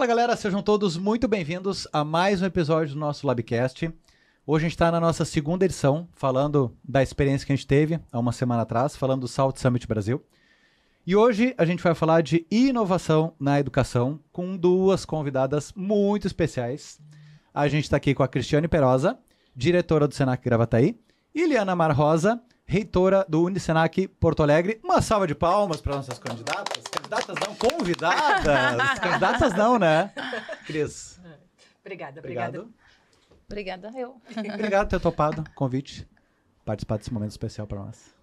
Fala galera, sejam todos muito bem-vindos a mais um episódio do nosso Labcast. Hoje a gente está na nossa segunda edição, falando da experiência que a gente teve há uma semana atrás, falando do Salt Summit Brasil. E hoje a gente vai falar de inovação na educação com duas convidadas muito especiais. A gente está aqui com a Cristiane Perosa, diretora do Senac Gravataí, e Liana Marrosa, reitora do Unisenac Porto Alegre. Uma salva de palmas para nossas candidatas. Candidatas não, convidadas. Candidatas não, né? Cris. Obrigada. Obrigada, eu. Obrigado por ter topado o convite, participar desse momento especial para nós.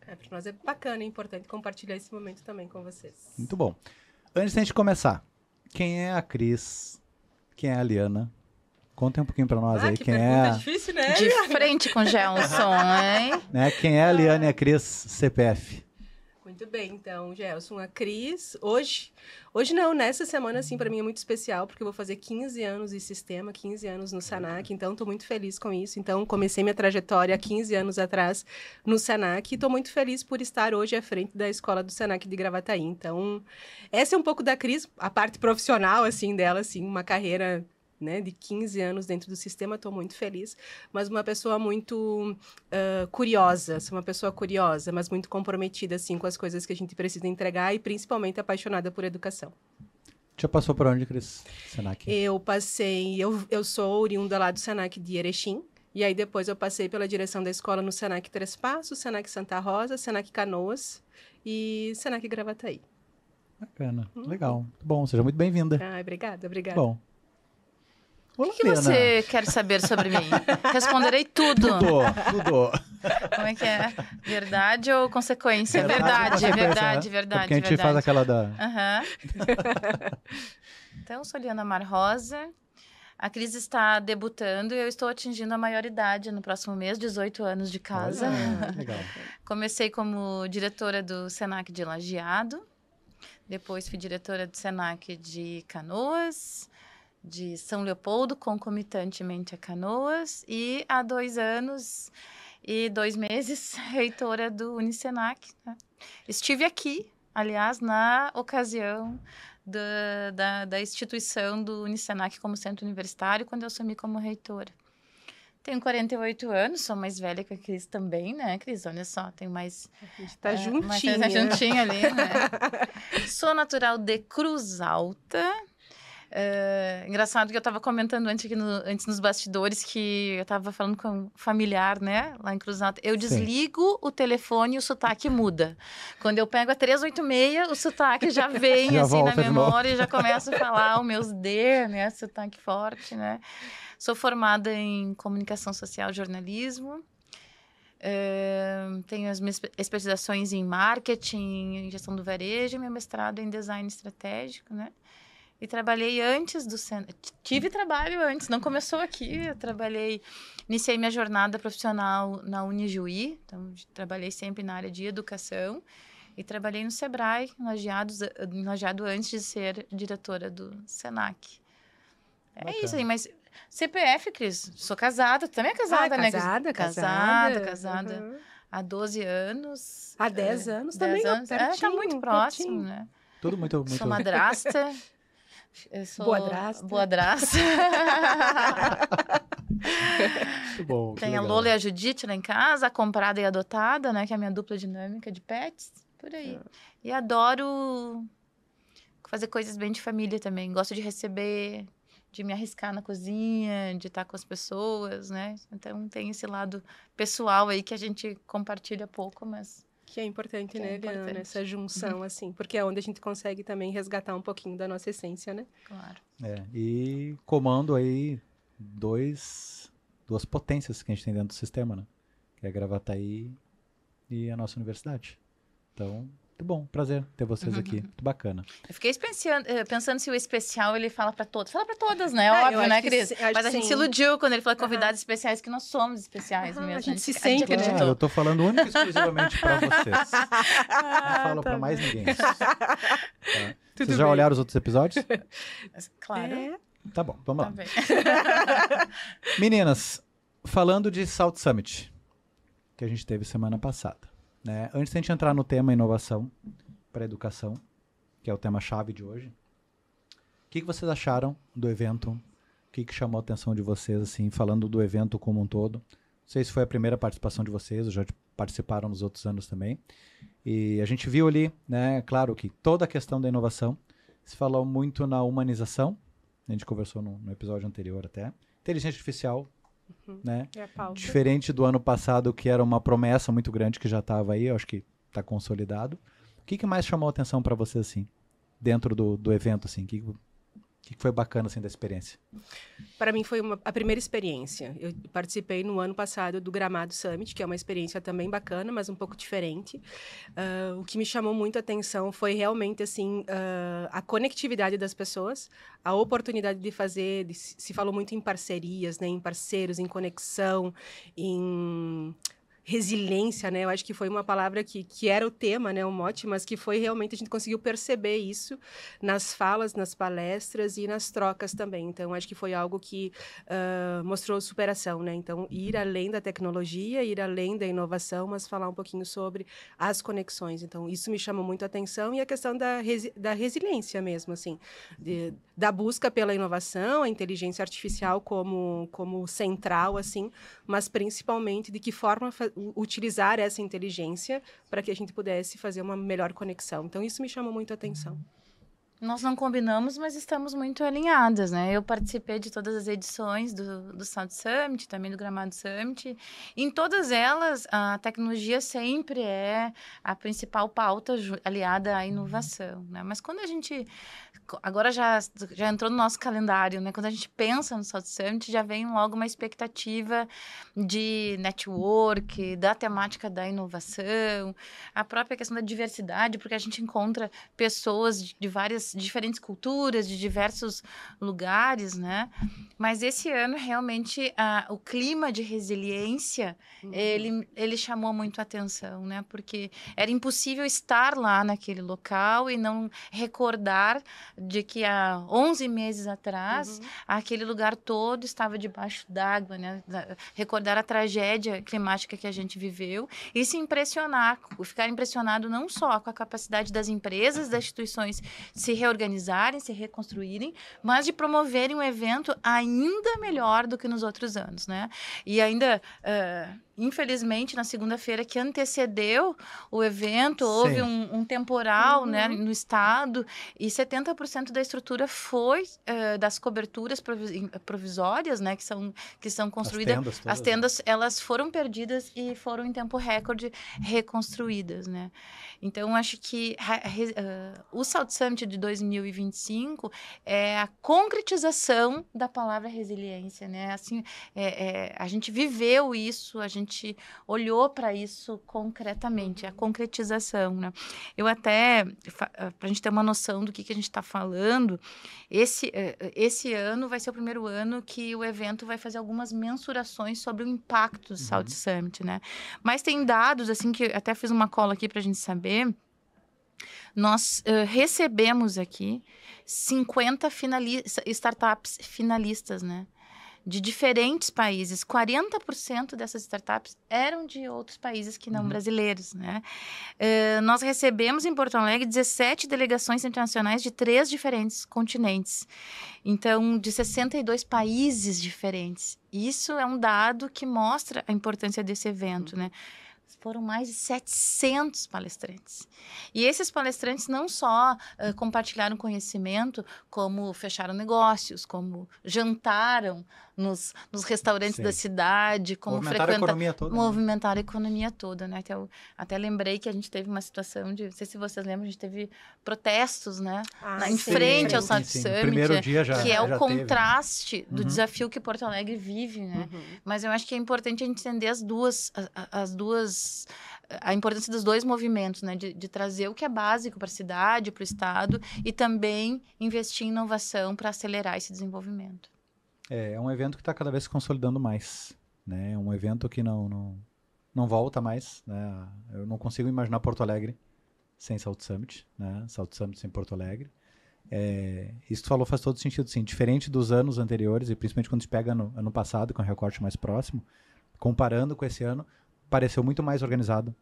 Para nós é bacana e importante compartilhar esse momento também com vocês. Muito bom. Antes da gente começar, quem é a Cris? Quem é a Liana? Conta um pouquinho para nós aí. Que Quem pergunta é difícil, né? De frente com o Gelson, hein? né? Quem é a Liana e a Cris CPF? Muito bem, então, Gelson, a Cris, hoje não, nessa semana, assim, para mim é muito especial, porque eu vou fazer 15 anos de sistema, 15 anos no Senac, então estou muito feliz com isso. Então, comecei minha trajetória há 15 anos atrás no Senac e estou muito feliz por estar hoje à frente da escola do Senac de Gravataí. Então, essa é um pouco da Cris, a parte profissional, assim, dela, assim, uma carreira, né, de 15 anos dentro do sistema, estou muito feliz, mas uma pessoa muito curiosa, sou uma pessoa curiosa, mas muito comprometida, assim, com as coisas que a gente precisa entregar e principalmente apaixonada por educação. Já passou por onde, Cris? Senac? Eu sou oriunda lá do Senac de Erechim, e aí depois eu passei pela direção da escola no Senac Três Passos, Senac Santa Rosa, Senac Canoas e Senac Gravataí. Bacana, legal. Muito bom, seja muito bem-vinda. Obrigada. Bom. O que você quer saber sobre mim? Responderei tudo. Tudo. Como é que é? Verdade ou consequência? Verdade, Verdade. Porque a gente faz aquela da... Então, eu sou Liana Marrosa. A Cris está debutando e eu estou atingindo a maioridade no próximo mês, 18 anos de casa. Legal. Comecei como diretora do Senac de Lajeado. Depois fui diretora do Senac de Canoas, de São Leopoldo, concomitantemente a Canoas, e há 2 anos e 2 meses, reitora do Unisenac. Né? Estive aqui, aliás, na ocasião da instituição do Unisenac como centro universitário, quando eu assumi como reitora. Tenho 48 anos, sou mais velha que a Cris também, né, Cris? Olha só, tenho mais... A gente tá juntinha. Tá juntinha ali, né? Sou natural de Cruz Alta. Engraçado que eu estava comentando antes nos bastidores que eu estava falando com um familiar, né, lá em Cruz Alta. Eu desligo o telefone e o sotaque muda. Quando eu pego a 386, o sotaque já vem já assim na memória e já começo a falar o meus D, né, sotaque forte, né. Sou formada em comunicação social e jornalismo. Tenho as minhas especializações em marketing, em gestão do varejo, e meu mestrado em design estratégico, né. E trabalhei antes do Senac. Tive trabalho antes, não começou aqui. Eu iniciei minha jornada profissional na Unijuí, então trabalhei sempre na área de educação. E trabalhei no Sebrae, em Lajeado antes de ser diretora do Senac. É isso aí, mas CPF, Cris, sou casada, tu também é casada, né? Casada. Uhum. Há 12 anos. Há 10 anos também, 10 anos. pertinho, Tá muito próximo, pertinho. né? Tudo muito... Sou madrasta. Eu sou boadrasta. Muito bom. Tem a Lola e a Judite lá em casa, a comprada e a adotada, né? Que é a minha dupla dinâmica de pets, por aí. E adoro fazer coisas bem de família também. Gosto de receber, de me arriscar na cozinha, de estar com as pessoas, né? Então tem esse lado pessoal aí que a gente compartilha pouco, mas... Que é importante, né, Liana? Essa junção, assim. Porque é onde a gente consegue também resgatar um pouquinho da nossa essência, né? Claro. E comando aí duas potências que a gente tem dentro do sistema, né? Que é a Gravataí e a nossa universidade. Então, muito bom, prazer ter vocês aqui. Muito bacana. Eu fiquei pensando se o especial ele fala pra todos. Fala pra todas, né? Óbvio, né, Cris? Mas a gente se iludiu quando ele falou convidados especiais, que nós somos especiais mesmo. A gente se sente, acreditou. Claro, eu tô falando única e exclusivamente pra vocês. Não falo pra mais ninguém. Tá? Vocês já olharam os outros episódios? Claro. Tá bom, vamos lá. Tá bem. Meninas, falando de Salt Summit, que a gente teve semana passada. Né? Antes da gente entrar no tema inovação para a educação, que é o tema-chave de hoje, que vocês acharam do evento? O que chamou a atenção de vocês, assim, falando do evento como um todo? Não sei se foi a primeira participação de vocês, ou já participaram nos outros anos também. E a gente viu ali, né, claro que toda a questão da inovação, se falou muito na humanização, a gente conversou no episódio anterior até. Inteligência artificial, né? Diferente do ano passado, que era uma promessa muito grande que já estava aí, eu acho que está consolidado. O que mais chamou a atenção para você, assim, dentro do evento, assim? O que foi bacana, assim, da experiência? Para mim foi a primeira experiência. Eu participei no ano passado do Gramado Summit, que é uma experiência também bacana, mas um pouco diferente. O que me chamou muito a atenção foi realmente assim a conectividade das pessoas, a oportunidade de fazer. Se falou muito em parcerias, né, em parceiros, em conexão, em resiliência, né? Eu acho que foi uma palavra que era o tema, né? O mote, mas que foi realmente, a gente conseguiu perceber isso nas falas, nas palestras e nas trocas também. Então, acho que foi algo que mostrou superação, né? Então, ir além da tecnologia, ir além da inovação, mas falar um pouquinho sobre as conexões. Então, isso me chamou muito a atenção e a questão da resiliência mesmo, assim, da busca pela inovação, a inteligência artificial como central, assim, mas principalmente de que forma utilizar essa inteligência para que a gente pudesse fazer uma melhor conexão. Então, isso me chamou muito a atenção. Nós não combinamos, mas estamos muito alinhadas, né? Eu participei de todas as edições do South Summit, também do Gramado Summit. Em todas elas, a tecnologia sempre é a principal pauta aliada à inovação, né? Mas quando a gente... Agora já entrou no nosso calendário, né? Quando a gente pensa no South Summit, já vem logo uma expectativa de network, da temática da inovação, a própria questão da diversidade, porque a gente encontra pessoas de várias diferentes culturas, de diversos lugares, né? Mas esse ano, realmente, o clima de resiliência, ele chamou muito a atenção, né? Porque era impossível estar lá naquele local e não recordar de que há 11 meses atrás, aquele lugar todo estava debaixo d'água, né? Recordar a tragédia climática que a gente viveu e se impressionar, ficar impressionado não só com a capacidade das empresas, das instituições se reorganizarem, se reconstruírem, mas de promoverem um evento ainda melhor do que nos outros anos, né? E ainda... infelizmente, na segunda-feira que antecedeu o evento, houve um temporal, né, no estado, e 70% da estrutura foi das coberturas provisórias, né, que são construídas. As tendas, elas foram perdidas e foram em tempo recorde reconstruídas, né? Então, acho que o South Summit de 2025 é a concretização da palavra resiliência, né? Assim, a gente viveu isso, a gente olhou para isso concretamente, a concretização, né? Eu até, para a gente ter uma noção do que a gente está falando, esse ano vai ser o primeiro ano que o evento vai fazer algumas mensurações sobre o impacto do South Summit, né? Mas tem dados, assim, que até fiz uma cola aqui para a gente saber. Nós recebemos aqui 50 startups finalistas, né? De diferentes países. 40% dessas startups eram de outros países que não brasileiros, né? Nós recebemos em Porto Alegre 17 delegações internacionais de 3 diferentes continentes. Então, de 62 países diferentes. Isso é um dado que mostra a importância desse evento, né? Foram mais de 700 palestrantes. E esses palestrantes não só compartilharam conhecimento, como fecharam negócios, como jantaram nos restaurantes da cidade, como movimentaram a economia toda. Movimentaram a economia toda, né? Até lembrei que a gente teve uma situação de... Não sei se vocês lembram, a gente teve protestos, né? Em frente ao South Summit. Primeiro dia já, que é o contraste teve, do desafio que Porto Alegre vive, né? Mas eu acho que é importante a gente entender a importância dos dois movimentos, né? De trazer o que é básico para a cidade, para o estado, e também investir em inovação para acelerar esse desenvolvimento. É um evento que está cada vez se consolidando mais, né? É um evento que não volta mais, né? Eu não consigo imaginar Porto Alegre sem South Summit, né? South Summit sem Porto Alegre. Isso que tu falou faz todo sentido, sim. Diferente dos anos anteriores, e principalmente quando se pega no ano passado, com o recorte mais próximo, comparando com esse ano, pareceu muito mais organizado,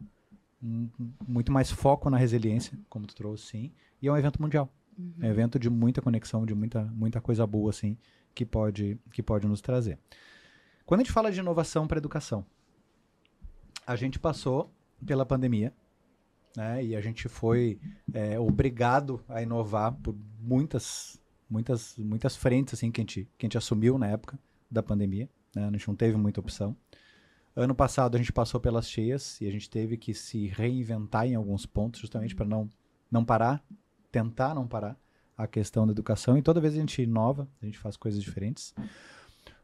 muito mais foco na resiliência, como tu trouxe, sim, e é um evento mundial, É um evento de muita conexão, de muita coisa boa, assim, que pode nos trazer. Quando a gente fala de inovação para educação, a gente passou pela pandemia, né? E a gente foi obrigado a inovar por muitas frentes, assim, que a gente assumiu na época da pandemia, né? A gente não teve muita opção. Ano passado a gente passou pelas cheias e a gente teve que se reinventar em alguns pontos, justamente para não parar, tentar não parar a questão da educação. E toda vez a gente inova, a gente faz coisas diferentes.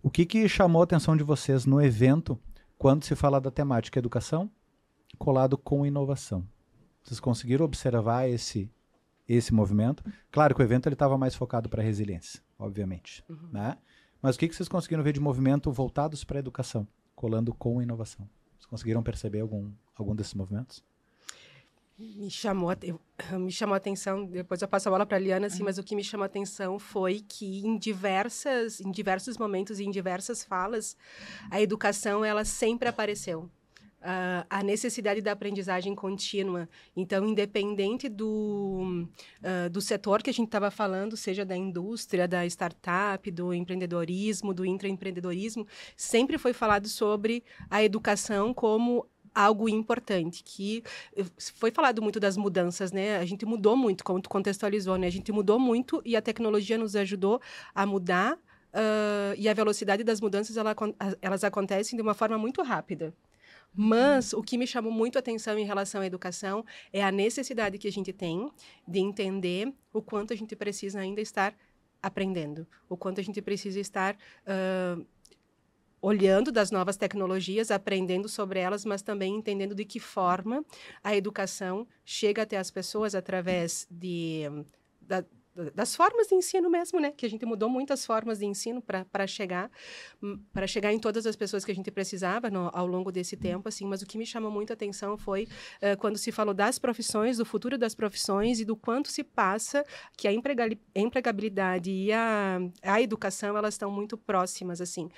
O que chamou a atenção de vocês no evento quando se fala da temática educação colado com inovação? Vocês conseguiram observar esse movimento? Claro que o evento estava mais focado para resiliência, obviamente, né? Mas o que vocês conseguiram ver de movimento voltados para a educação, colando com a inovação? Vocês conseguiram perceber algum desses movimentos? Me chamou a atenção, depois eu passo a bola para a Liana, assim, mas o que me chamou a atenção foi que em diversos momentos e em diversas falas, a educação, ela sempre apareceu. A necessidade da aprendizagem contínua. Então, independente do setor que a gente estava falando, seja da indústria, da startup, do empreendedorismo, do intraempreendedorismo, sempre foi falado sobre a educação como algo importante, que foi falado muito das mudanças, né? A gente mudou muito, como tu contextualizou, né? A gente mudou muito e a tecnologia nos ajudou a mudar e a velocidade das mudanças, elas acontecem de uma forma muito rápida. Mas o que me chamou muito a atenção em relação à educação é a necessidade que a gente tem de entender o quanto a gente precisa ainda estar aprendendo, o quanto a gente precisa estar olhando das novas tecnologias, aprendendo sobre elas, mas também entendendo de que forma a educação chega até as pessoas através das formas de ensino mesmo, né? Que a gente mudou muitas formas de ensino para chegar em todas as pessoas que a gente precisava ao longo desse tempo, assim. Mas o que me chamou muito a atenção foi quando se falou das profissões, do futuro das profissões e do quanto se passa que a empregabilidade e a educação, elas estão muito próximas, assim.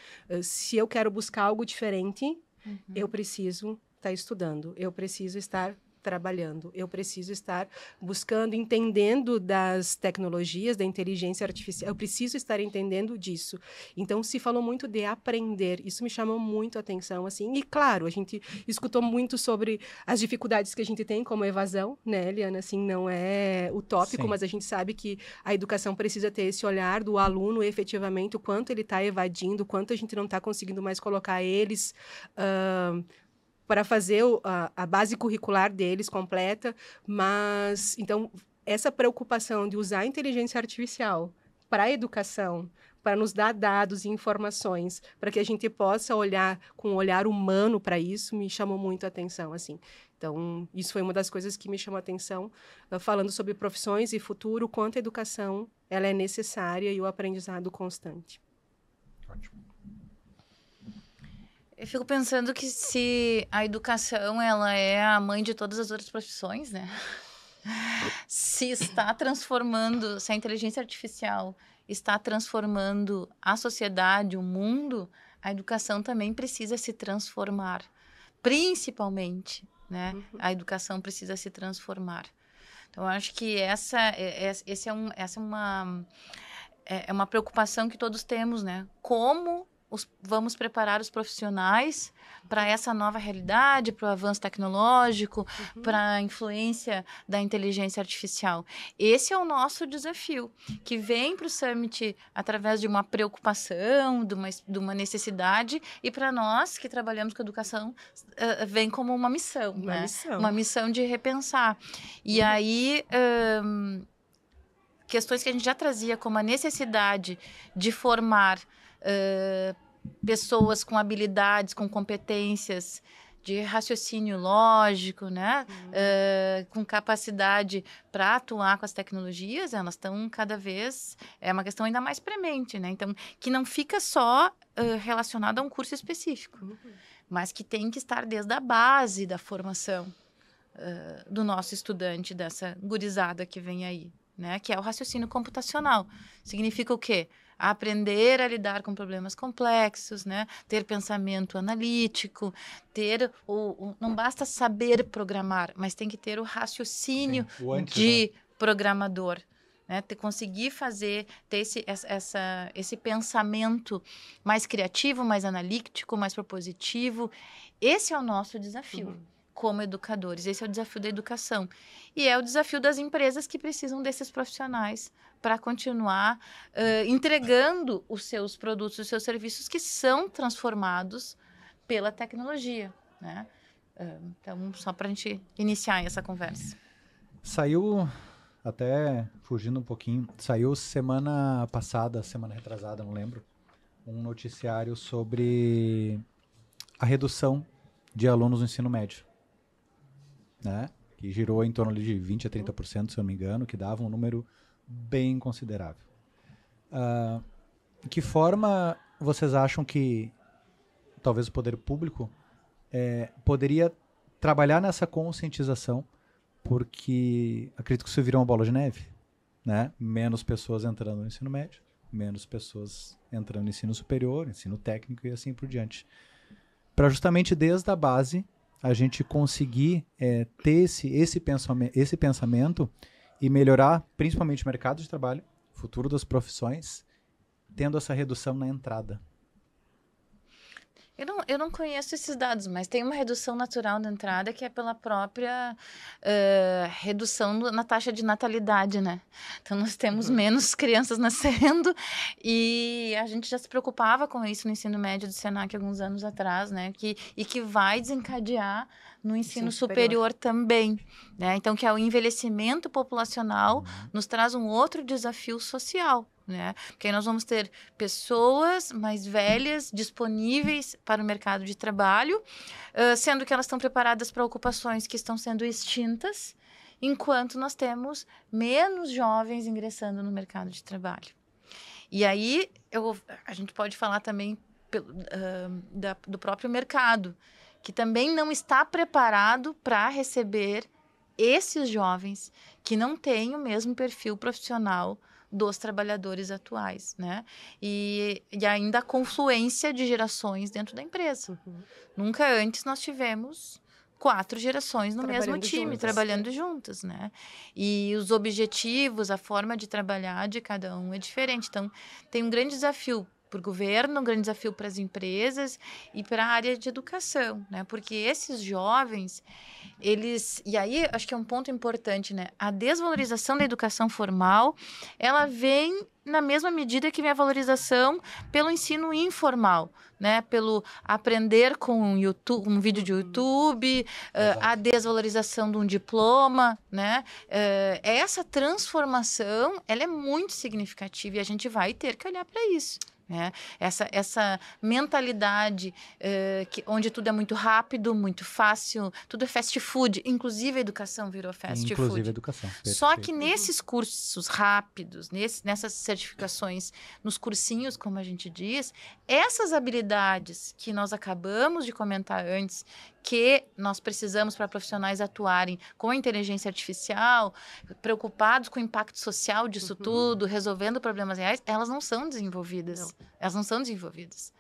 Se eu quero buscar algo diferente, eu preciso estar estudando, eu preciso estar trabalhando, eu preciso estar buscando, entendendo das tecnologias, da inteligência artificial, eu preciso estar entendendo disso. Então, se falou muito de aprender, isso me chamou muito a atenção, assim, e claro, a gente escutou muito sobre as dificuldades que a gente tem como evasão, né, Liana, assim, não é utópico, mas a gente sabe que a educação precisa ter esse olhar do aluno, efetivamente, o quanto ele está evadindo, o quanto a gente não está conseguindo mais colocar eles para fazer a base curricular deles completa, mas, então, essa preocupação de usar a inteligência artificial para a educação, para nos dar dados e informações, para que a gente possa olhar com um olhar humano para isso, me chamou muito a atenção, assim. Então, isso foi uma das coisas que me chamou a atenção, falando sobre profissões e futuro, quanto a educação ela é necessária e o aprendizado constante. Ótimo. Eu fico pensando que se a educação ela é a mãe de todas as outras profissões, né? Se está transformando, se a inteligência artificial está transformando a sociedade, o mundo, a educação também precisa se transformar. Principalmente, né? A educação precisa se transformar. Então, eu acho que essa é uma preocupação que todos temos, né? Como vamos preparar os profissionais para essa nova realidade, para o avanço tecnológico, para a influência da inteligência artificial. Esse é o nosso desafio, que vem para o Summit através de uma preocupação, de uma necessidade, e para nós que trabalhamos com educação, vem como uma missão. Uma missão de repensar. E aí, questões que a gente já trazia como a necessidade de formar pessoas com habilidades, com competências de raciocínio lógico, né? Com capacidade para atuar com as tecnologias, elas estão cada vez... É uma questão ainda mais premente, né? Então, que não fica só relacionada a um curso específico, mas que tem que estar desde a base da formação do nosso estudante, dessa gurizada que vem aí, né? Que é o raciocínio computacional. Significa o quê? Aprender a lidar com problemas complexos, né? Ter pensamento analítico, ter não basta saber programar, mas tem que ter o raciocínio de programador. né? Conseguir ter esse pensamento mais criativo, mais analítico, mais propositivo. Esse é o nosso desafio. Como educadores, esse é o desafio da educação. E é o desafio das empresas que precisam desses profissionais para continuar entregando os seus produtos, os seus serviços que são transformados pela tecnologia, né? Então, só para a gente iniciar essa conversa. Saiu, até fugindo um pouquinho, saiu semana passada, semana retrasada, não lembro, um noticiário sobre a redução de alunos no ensino médio. Né? Que girou em torno ali de 20% a 30%, se eu não me engano, que dava um número bem considerável. Que forma vocês acham que talvez o poder público poderia trabalhar nessa conscientização, porque acredito que isso virou uma bola de neve, né? Menos pessoas entrando no ensino médio, menos pessoas entrando no ensino superior, ensino técnico e assim por diante. Para justamente desde a base a gente conseguir ter esse pensamento e melhorar principalmente o mercado de trabalho, futuro das profissões, tendo essa redução na entrada. Eu não conheço esses dados, mas tem uma redução natural da entrada que é pela própria redução na taxa de natalidade, né? Então, nós temos menos crianças nascendo e a gente já se preocupava com isso no ensino médio do Senac alguns anos atrás, né? E que vai desencadear no ensino superior também, né? Então, que é o envelhecimento populacional nos traz um outro desafio social, né? Porque aí nós vamos ter pessoas mais velhas disponíveis para o mercado de trabalho, sendo que elas estão preparadas para ocupações que estão sendo extintas, enquanto nós temos menos jovens ingressando no mercado de trabalho. E aí a gente pode falar também do próprio mercado, que também não está preparado para receber esses jovens que não têm o mesmo perfil profissional dos trabalhadores atuais, né? E ainda a confluência de gerações dentro da empresa. Nunca antes nós tivemos 4 gerações no mesmo time, trabalhando juntas, né? E os objetivos, a forma de trabalhar de cada um é diferente. Então, tem um grande desafio para o governo, um grande desafio para as empresas e para a área de educação, né? Porque esses jovens, e aí acho que é um ponto importante, né? A desvalorização da educação formal, ela vem na mesma medida que vem a valorização pelo ensino informal, né? Pelo aprender com um vídeo de YouTube, a desvalorização de um diploma, né? Essa transformação, ela é muito significativa e a gente vai ter que olhar para isso. Né? Essa mentalidade onde tudo é muito rápido, muito fácil, tudo é fast food, inclusive a educação virou fast food. Inclusive a educação. Só que nesses cursos rápidos, nessas certificações, nos cursinhos, como a gente diz, essas habilidades que nós acabamos de comentar antes, que nós precisamos para profissionais atuarem com a inteligência artificial, preocupados com o impacto social disso tudo, resolvendo problemas reais, elas não são desenvolvidas. Elas não são desenvolvidas.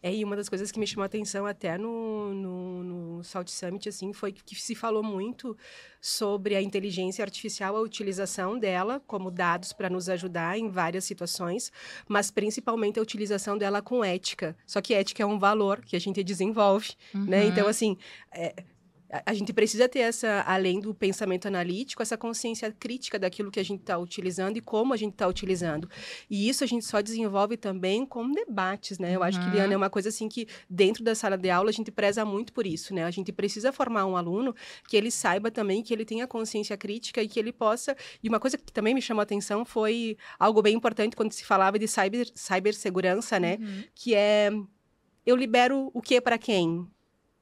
E uma das coisas que me chamou a atenção até no Salt Summit, assim, foi que se falou muito sobre a inteligência artificial, a utilização dela como dados para nos ajudar em várias situações, mas principalmente a utilização dela com ética. Só que ética é um valor que a gente desenvolve, né? Então, assim, a gente precisa ter além do pensamento analítico, essa consciência crítica daquilo que a gente está utilizando e como a gente está utilizando. E isso a gente só desenvolve também com debates, né? Eu acho que, Liana, é uma coisa assim que dentro da sala de aula a gente preza muito por isso, né? A gente precisa formar um aluno que ele saiba também, que ele tenha consciência crítica e que ele possa... E uma coisa que também me chamou a atenção foi algo bem importante quando se falava de cibersegurança, né? Que é, eu libero o que para quem?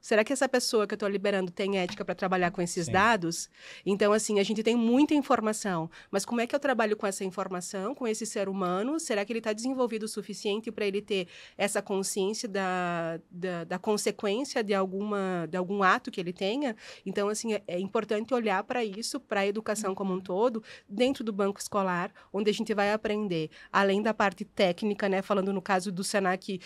Será que essa pessoa que eu estou liberando tem ética para trabalhar com esses dados? Então, assim, a gente tem muita informação, mas como é que eu trabalho com essa informação, com esse ser humano? Será que ele está desenvolvido o suficiente para ele ter essa consciência da consequência de algum ato que ele tenha? Então, assim, é importante olhar para isso, para a educação como um todo, dentro do banco escolar, onde a gente vai aprender, além da parte técnica, né? Falando no caso do Senac,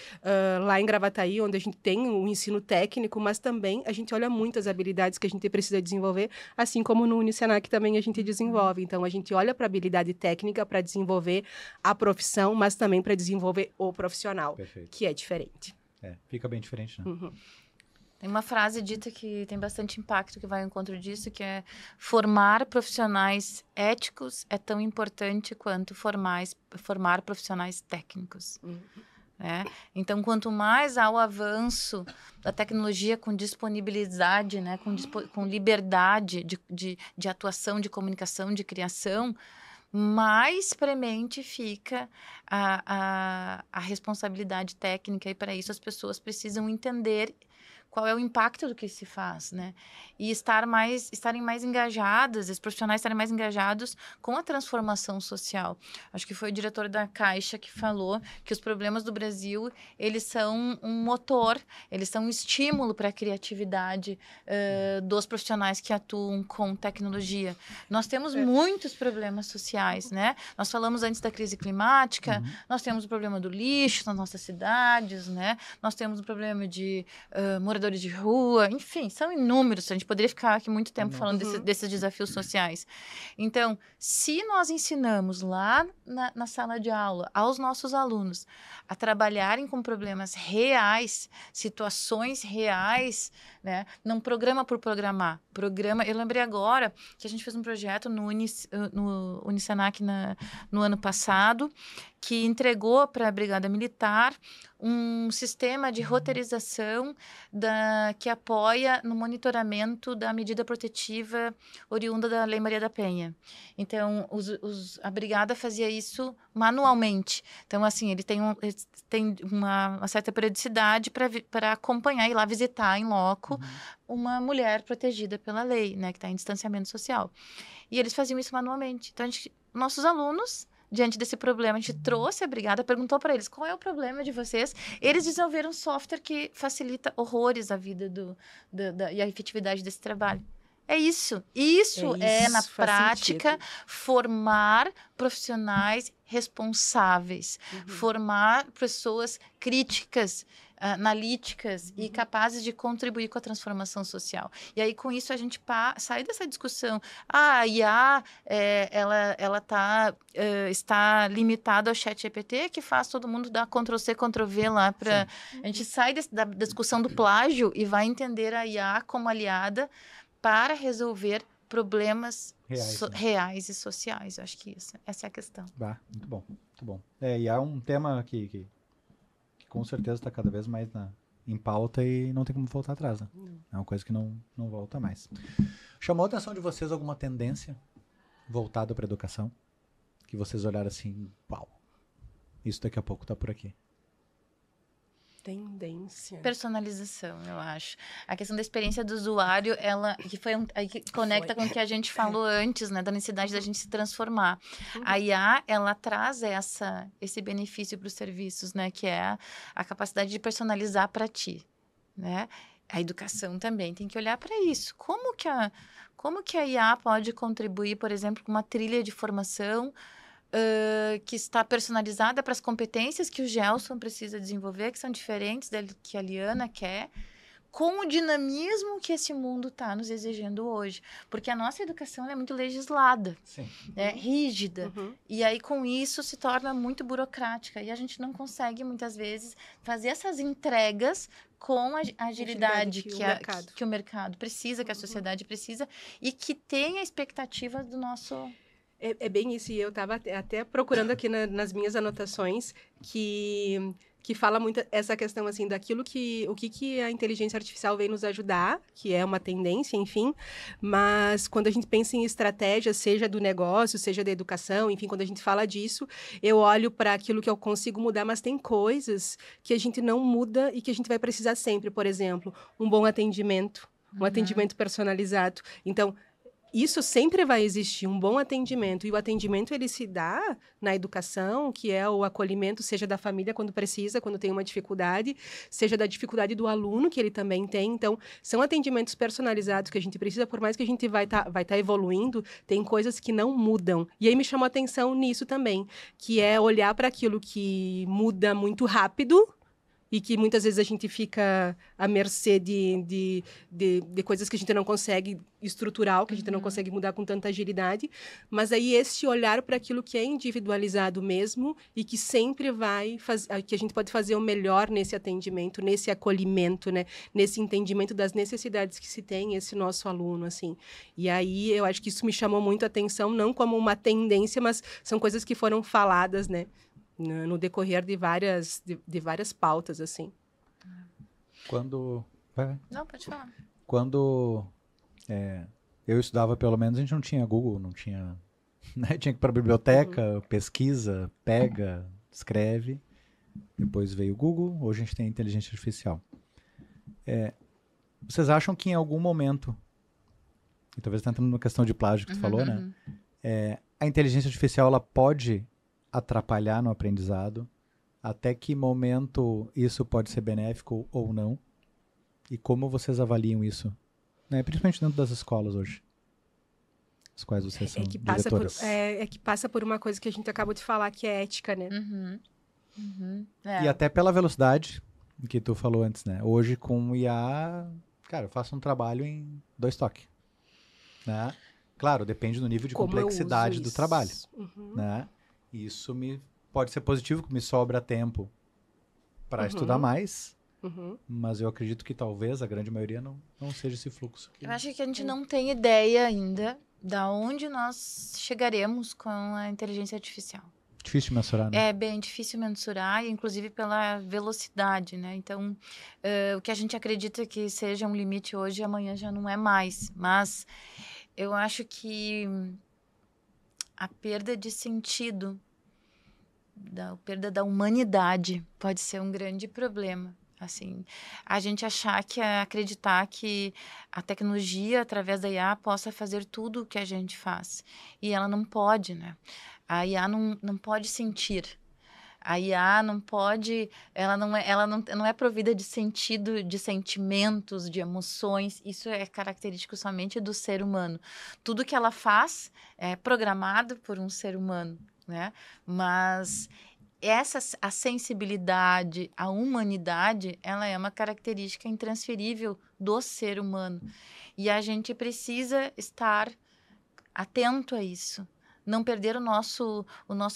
lá em Gravataí, onde a gente tem um ensino técnico, mas também a gente olha muito as habilidades que a gente precisa desenvolver, assim como no Unisenac também a gente desenvolve. Então, a gente olha para a habilidade técnica para desenvolver a profissão, mas também para desenvolver o profissional, Perfeito. que é diferente. Fica bem diferente, né? Uhum. Tem uma frase dita que tem bastante impacto, que vai ao encontro disso, que é: formar profissionais éticos é tão importante quanto formar profissionais técnicos. Uhum. Né? Então, quanto mais há o avanço da tecnologia com disponibilidade, né, com liberdade de atuação, de comunicação, de criação, mais premente fica a responsabilidade técnica, e para isso as pessoas precisam entender qual é o impacto do que se faz, né? E estarem mais engajadas, os profissionais estarem mais engajados com a transformação social. Acho que foi o diretor da Caixa que falou que os problemas do Brasil, eles são um motor, eles são um estímulo para a criatividade dos profissionais que atuam com tecnologia. Nós temos muitos problemas sociais, né? Nós falamos antes da crise climática, nós temos o problema do lixo nas nossas cidades, né? Nós temos o problema de moradores de rua, enfim, são inúmeros. A gente poderia ficar aqui muito tempo falando desses desafios sociais. Então, se nós ensinamos lá na sala de aula aos nossos alunos a trabalharem com problemas reais, situações reais, né? Não programa por programar. Eu lembrei agora que a gente fez um projeto no Unisenac no ano passado, que entregou para a Brigada Militar um sistema de roteirização que apoia no monitoramento da medida protetiva oriunda da Lei Maria da Penha. Então, a Brigada fazia isso manualmente. Então, assim, ele tem uma certa periodicidade para acompanhar e lá visitar em loco uma mulher protegida pela lei, né, que está em distanciamento social. E eles faziam isso manualmente. Então, nossos alunos, diante desse problema, a gente trouxe a Brigada, perguntou para eles qual é o problema de vocês. Eles desenvolveram um software que facilita horrores a vida e a efetividade desse trabalho. É isso. Isso é na prática, formar profissionais responsáveis, formar pessoas críticas, analíticas e capazes de contribuir com a transformação social. E aí, com isso, a gente sai dessa discussão. A IA, está limitada ao ChatGPT, que faz todo mundo dar Ctrl+C, Ctrl+V lá. A gente sai da discussão do plágio e vai entender a IA como aliada para resolver problemas reais e sociais. Eu acho que essa é a questão. Muito bom, muito bom. E há um tema que com certeza está cada vez mais em pauta e não tem como voltar atrás, né? É uma coisa que não volta mais. Chamou a atenção de vocês alguma tendência voltada para a educação? Que vocês olharam assim, uau, isso daqui a pouco está por aqui. Tendência. Personalização, eu acho. A questão da experiência do usuário, que conecta com o que a gente falou antes, né, da necessidade da gente se transformar. A IA, ela traz esse benefício para os serviços, né, que é a capacidade de personalizar para ti, né? A educação também tem que olhar para isso. Como que a IA pode contribuir, por exemplo, com uma trilha de formação que está personalizada para as competências que o Gelson precisa desenvolver, que são diferentes da que a Liana quer, com o dinamismo que esse mundo está nos exigendo hoje. Porque a nossa educação é muito legislada, rígida. E aí, com isso, se torna muito burocrática. E a gente não consegue, muitas vezes, fazer essas entregas com a agilidade que o mercado precisa, que a sociedade precisa, e que tem a expectativa do nosso... É bem isso, e eu estava até procurando aqui nas minhas anotações que fala muito essa questão, assim, daquilo o que a inteligência artificial vem nos ajudar, que é uma tendência, enfim, mas quando a gente pensa em estratégia, seja do negócio, seja da educação, enfim, quando a gente fala disso, eu olho para aquilo que eu consigo mudar, mas tem coisas que a gente não muda e que a gente vai precisar sempre, por exemplo, um bom atendimento, um atendimento personalizado. Então, isso sempre vai existir, um bom atendimento. E o atendimento, ele se dá na educação, que é o acolhimento, seja da família quando precisa, quando tem uma dificuldade, seja da dificuldade do aluno, que ele também tem. Então, são atendimentos personalizados que a gente precisa, por mais que a gente vai tá evoluindo, tem coisas que não mudam. E aí me chamou a atenção nisso também, que é olhar para aquilo que muda muito rápido e que muitas vezes a gente fica à mercê de coisas que a gente não consegue estruturar, que a gente não consegue mudar com tanta agilidade, mas aí esse olhar para aquilo que é individualizado mesmo e que sempre vai fazer, que a gente pode fazer o melhor nesse atendimento, nesse acolhimento, né? Nesse entendimento das necessidades que se tem esse nosso aluno, assim. E aí eu acho que isso me chamou muito a atenção, não como uma tendência, mas são coisas que foram faladas, né? No decorrer de várias pautas, assim. Quando... Vai. Não, pode falar. Quando eu estudava, pelo menos, a gente não tinha Google, não tinha... Né? Tinha que ir para a biblioteca, pesquisa, pega, escreve. Depois veio o Google, hoje a gente tem inteligência artificial. Vocês acham que em algum momento, e talvez está entrando na questão de plágio que tu falou, né? A inteligência artificial ela pode atrapalhar no aprendizado? Até que momento isso pode ser benéfico ou não? E como vocês avaliam isso? Né? Principalmente dentro das escolas hoje. As quais vocês são diretoras. Que passa por uma coisa que a gente acabou de falar, que é ética, né? E até pela velocidade que tu falou antes, né? Hoje com o IA, cara, eu faço um trabalho em 2 toques. Né? Claro, depende do nível de complexidade do trabalho. Né? Isso pode ser positivo, que me sobra tempo para estudar mais, mas eu acredito que talvez a grande maioria não seja esse fluxo. Eu acho que a gente não tem ideia ainda da onde nós chegaremos com a inteligência artificial. Difícil de mensurar, né? É bem difícil mensurar, inclusive pela velocidade, né? Então, o que a gente acredita que seja um limite hoje, amanhã já não é mais. Mas eu acho que a perda de sentido, a perda da humanidade pode ser um grande problema. Assim, a gente acreditar que a tecnologia, através da IA, possa fazer tudo o que a gente faz. E ela não pode, né? A IA não pode sentir. A IA não pode, ela não é provida de sentido, de sentimentos, de emoções. Isso é característico somente do ser humano. Tudo que ela faz é programado por um ser humano, né? Mas a sensibilidade, a humanidade, ela é uma característica intransferível do ser humano. E a gente precisa estar atento a isso. Não perder o nosso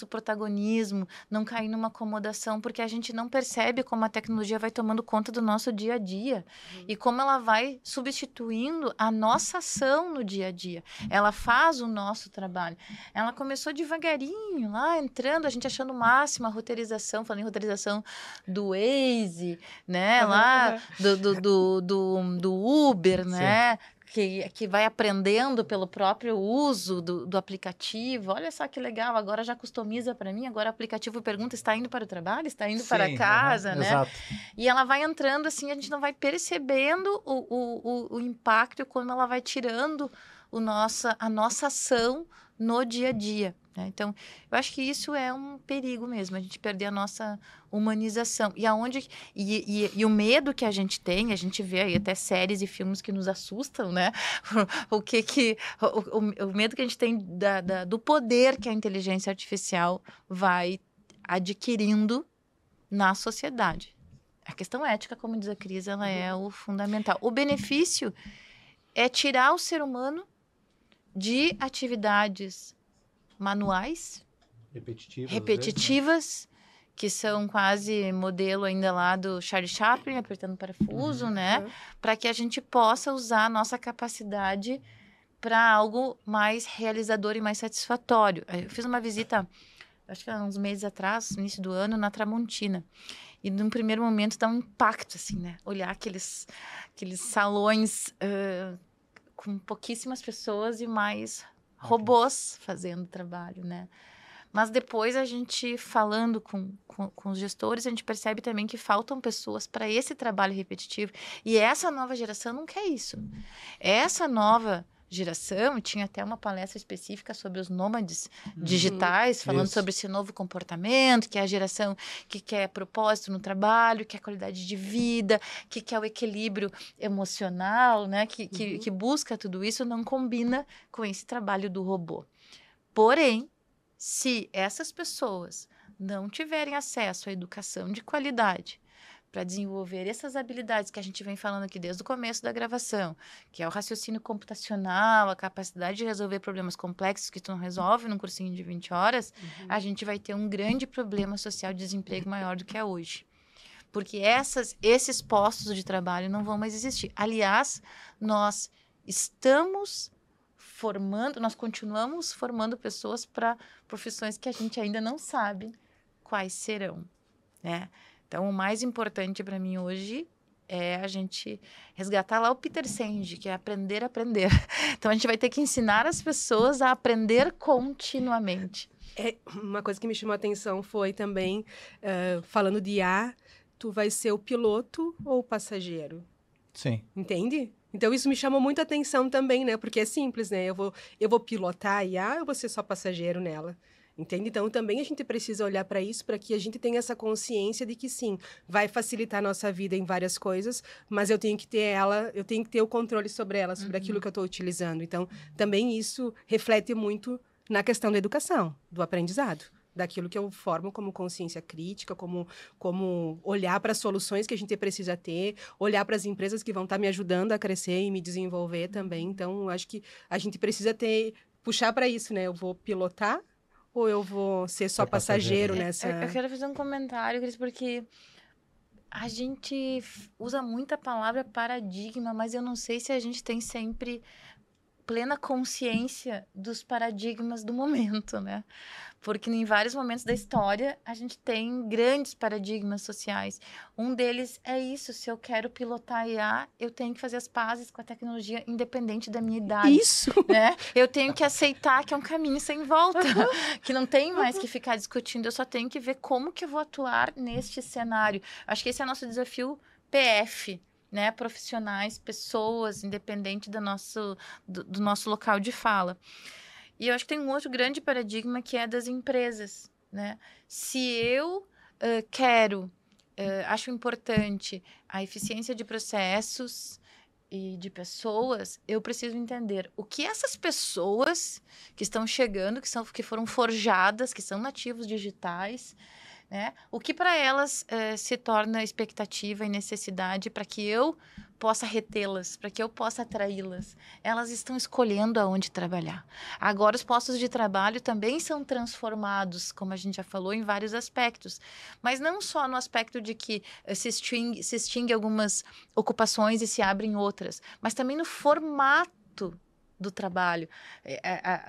protagonismo, não cair numa acomodação, porque a gente não percebe como a tecnologia vai tomando conta do nosso dia a dia e como ela vai substituindo a nossa ação no dia a dia. Ela faz o nosso trabalho. Ela começou devagarinho, lá entrando, a gente achando o máximo a roteirização, falando em roteirização do Waze, né? Lá do Uber, né? Que vai aprendendo pelo próprio uso do aplicativo. Olha só que legal, agora já customiza para mim, agora o aplicativo pergunta, está indo para o trabalho, está indo para casa, né? Exato. E ela vai entrando assim, a gente não vai percebendo o impacto, como ela vai tirando a nossa ação no dia a dia. Então, eu acho que isso é um perigo mesmo, a gente perder a nossa humanização. E o medo que a gente tem, a gente vê aí até séries e filmes que nos assustam, né? O medo que a gente tem do poder que a inteligência artificial vai adquirindo na sociedade. A questão ética, como diz a Cris, ela é o fundamental. O benefício é tirar o ser humano de atividades manuais, repetitivas, que são quase modelo ainda lá do Charlie Chaplin, apertando parafuso, né? Para que a gente possa usar a nossa capacidade para algo mais realizador e mais satisfatório. Eu fiz uma visita, acho que há uns meses atrás, no início do ano, na Tramontina. E, num primeiro momento, dá um impacto, assim, né? Olhar aqueles salões com pouquíssimas pessoas e mais robôs fazendo trabalho, né? Mas depois a gente, falando com os gestores, a gente percebe também que faltam pessoas para esse trabalho repetitivo. E essa nova geração não quer isso. Essa nova geração, tinha até uma palestra específica sobre os nômades digitais, falando sobre esse novo comportamento, que é a geração que quer propósito no trabalho, que quer qualidade de vida, que quer o equilíbrio emocional, né? Que busca tudo isso, não combina com esse trabalho do robô. Porém, se essas pessoas não tiverem acesso à educação de qualidade, para desenvolver essas habilidades que a gente vem falando aqui desde o começo da gravação, que é o raciocínio computacional, a capacidade de resolver problemas complexos que tu não resolve num cursinho de 20 horas, a gente vai ter um grande problema social de desemprego maior do que é hoje. Porque esses postos de trabalho não vão mais existir. Aliás, nós continuamos formando pessoas para profissões que a gente ainda não sabe quais serão, né? Então, o mais importante para mim hoje é a gente resgatar lá o Peter Senge, que é aprender a aprender. Então, a gente vai ter que ensinar as pessoas a aprender continuamente. Uma coisa que me chamou a atenção foi também, falando de IA, tu vai ser o piloto ou o passageiro? Sim. Entende? Então, isso me chamou muito a atenção também, né? Porque é simples, né? Eu vou pilotar a IA ou eu vou ser só passageiro nela? Entende? Então, também a gente precisa olhar para isso, para que a gente tenha essa consciência de que, sim, vai facilitar a nossa vida em várias coisas, mas eu tenho que ter o controle sobre ela, sobre aquilo que eu estou utilizando. Então, também isso reflete muito na questão da educação, do aprendizado, daquilo que eu formo como consciência crítica, como olhar para as soluções que a gente precisa ter, olhar para as empresas que vão estar me ajudando a crescer e me desenvolver também. Então, acho que a gente precisa puxar para isso, né? Eu vou pilotar ou eu vou ser só passageiro nessa... Eu quero fazer um comentário, Cris, porque a gente usa muito a palavra paradigma, mas eu não sei se a gente tem sempre plena consciência dos paradigmas do momento, né? Porque em vários momentos da história a gente tem grandes paradigmas sociais. Um deles é isso: se eu quero pilotar IA, eu tenho que fazer as pazes com a tecnologia independente da minha idade. Isso! Né? Eu tenho que aceitar que é um caminho sem volta, que não tem mais que ficar discutindo, eu só tenho que ver como que eu vou atuar neste cenário. Acho que esse é o nosso desafio PF, né? Profissionais, pessoas, independente do nosso local de fala. E eu acho que tem um outro grande paradigma que é das empresas, né? Se eu acho importante a eficiência de processos e de pessoas, eu preciso entender o que essas pessoas que estão chegando, que foram forjadas, que são nativos digitais, né? O que para elas se torna expectativa e necessidade para que eu possa retê-las, para que eu possa atraí-las. Elas estão escolhendo aonde trabalhar. Agora, os postos de trabalho também são transformados, como a gente já falou, em vários aspectos. Mas não só no aspecto de que se extingue algumas ocupações e se abrem outras, mas também no formato do trabalho.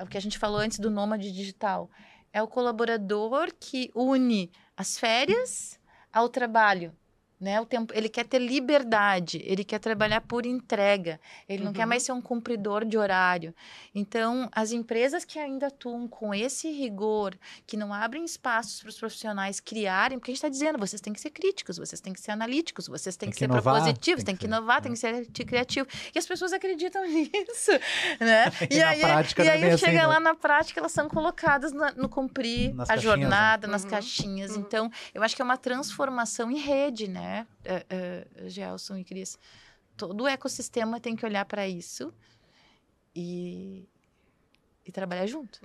O que a gente falou antes do nômade digital. É o colaborador que une as férias ao trabalho, né? O tempo, ele quer ter liberdade, ele quer trabalhar por entrega, ele não quer mais ser um cumpridor de horário. Então, as empresas que ainda atuam com esse rigor, que não abrem espaços para os profissionais criarem, porque a gente está dizendo, vocês têm que ser críticos, vocês têm que ser analíticos, vocês têm que ser propositivos, têm que inovar, têm que ser criativos. E as pessoas acreditam nisso, né? E aí chega lá na prática, elas são colocadas no cumprir a jornada, nas caixinhas. Então, eu acho que é uma transformação em rede, né? Gelson e Cris, todo o ecossistema tem que olhar para isso e trabalhar junto.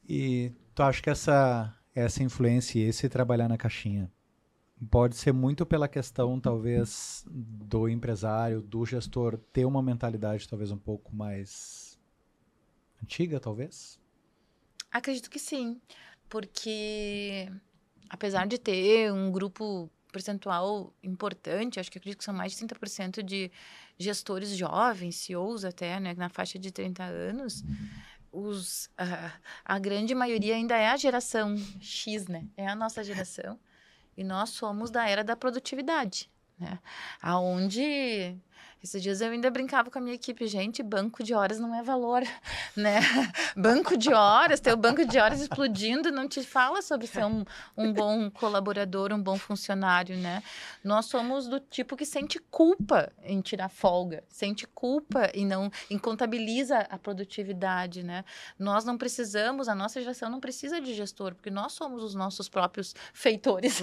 E tu acha que essa influência e esse trabalhar na caixinha pode ser muito pela questão, talvez, do empresário, do gestor ter uma mentalidade talvez um pouco mais antiga, talvez? Acredito que sim, porque apesar de ter um grupo percentual importante, acho que acredito que são mais de 30% de gestores jovens, CEOs até, né, na faixa de 30 anos, a grande maioria ainda é a geração X, né? É a nossa geração. E nós somos da era da produtividade, né? Aonde... Esses dias eu ainda brincava com a minha equipe, gente, banco de horas não é valor, né? Banco de horas, ter o banco de horas explodindo não te fala sobre ser um bom colaborador, um bom funcionário, né? Nós somos do tipo que sente culpa em tirar folga, sente culpa em contabiliza a produtividade, né? Nós não precisamos, a nossa geração não precisa de gestor, porque nós somos os nossos próprios feitores.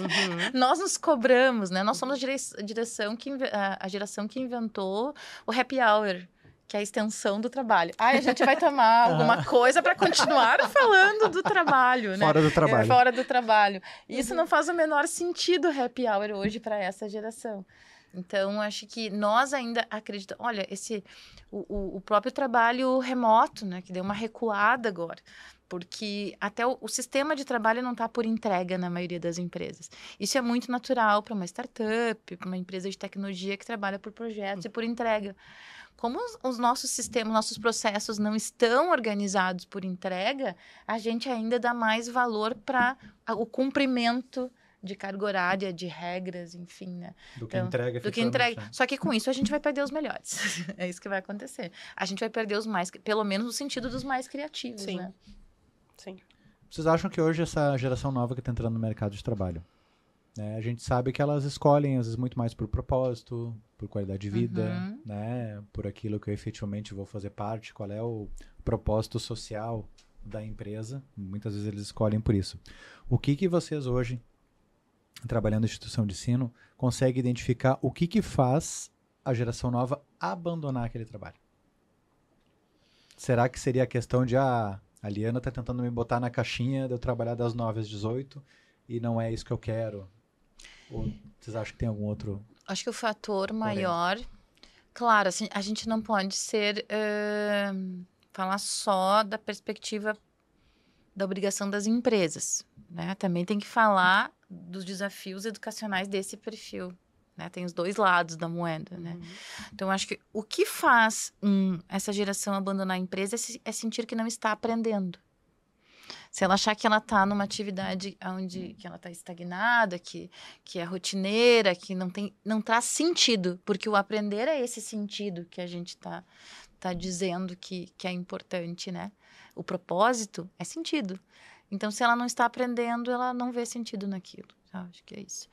Nós nos cobramos, né? Nós somos a geração que inventou o happy hour, que é a extensão do trabalho. A gente vai tomar alguma coisa para continuar falando do trabalho, né? Fora do trabalho. Fora do trabalho. Isso não faz o menor sentido happy hour hoje para essa geração. Então, acho que nós ainda acreditamos... Olha, o próprio trabalho remoto, né? Que deu uma recuada agora. Porque até o sistema de trabalho não está por entrega na maioria das empresas. Isso é muito natural para uma startup, para uma empresa de tecnologia que trabalha por projetos e por entrega. Como os nossos sistemas, nossos processos não estão organizados por entrega, a gente ainda dá mais valor para o cumprimento de carga horária, de regras, enfim, né? Do que entrega. Do que entrega. Só que com isso a gente vai perder os melhores. É isso que vai acontecer. A gente vai perder os mais, pelo menos no sentido dos mais criativos, Sim. né? Sim. Vocês acham que hoje essa geração nova que está entrando no mercado de trabalho, né, a gente sabe que elas escolhem, às vezes, muito mais por propósito, por qualidade de vida, né, por aquilo que eu efetivamente vou fazer parte, qual é o propósito social da empresa. Muitas vezes eles escolhem por isso. O que vocês hoje, trabalhando em instituição de ensino, conseguem identificar o que faz a geração nova abandonar aquele trabalho? Será que seria a questão de a Liana está tentando me botar na caixinha de eu trabalhar das 9 às 18 e não é isso que eu quero? Ou vocês acham que tem algum outro? Acho que o fator maior... Claro, assim, a gente não pode falar só da perspectiva da obrigação das empresas, né? Também tem que falar dos desafios educacionais desse perfil, né? Tem os dois lados da moeda, né? Então, acho que o que faz essa geração abandonar a empresa é sentir que não está aprendendo. Se ela achar que ela está numa atividade que ela está estagnada, que é rotineira, que não traz sentido, porque o aprender é esse sentido que a gente tá dizendo que é importante, né? O propósito é sentido. Então, se ela não está aprendendo, ela não vê sentido naquilo. Acho que é isso.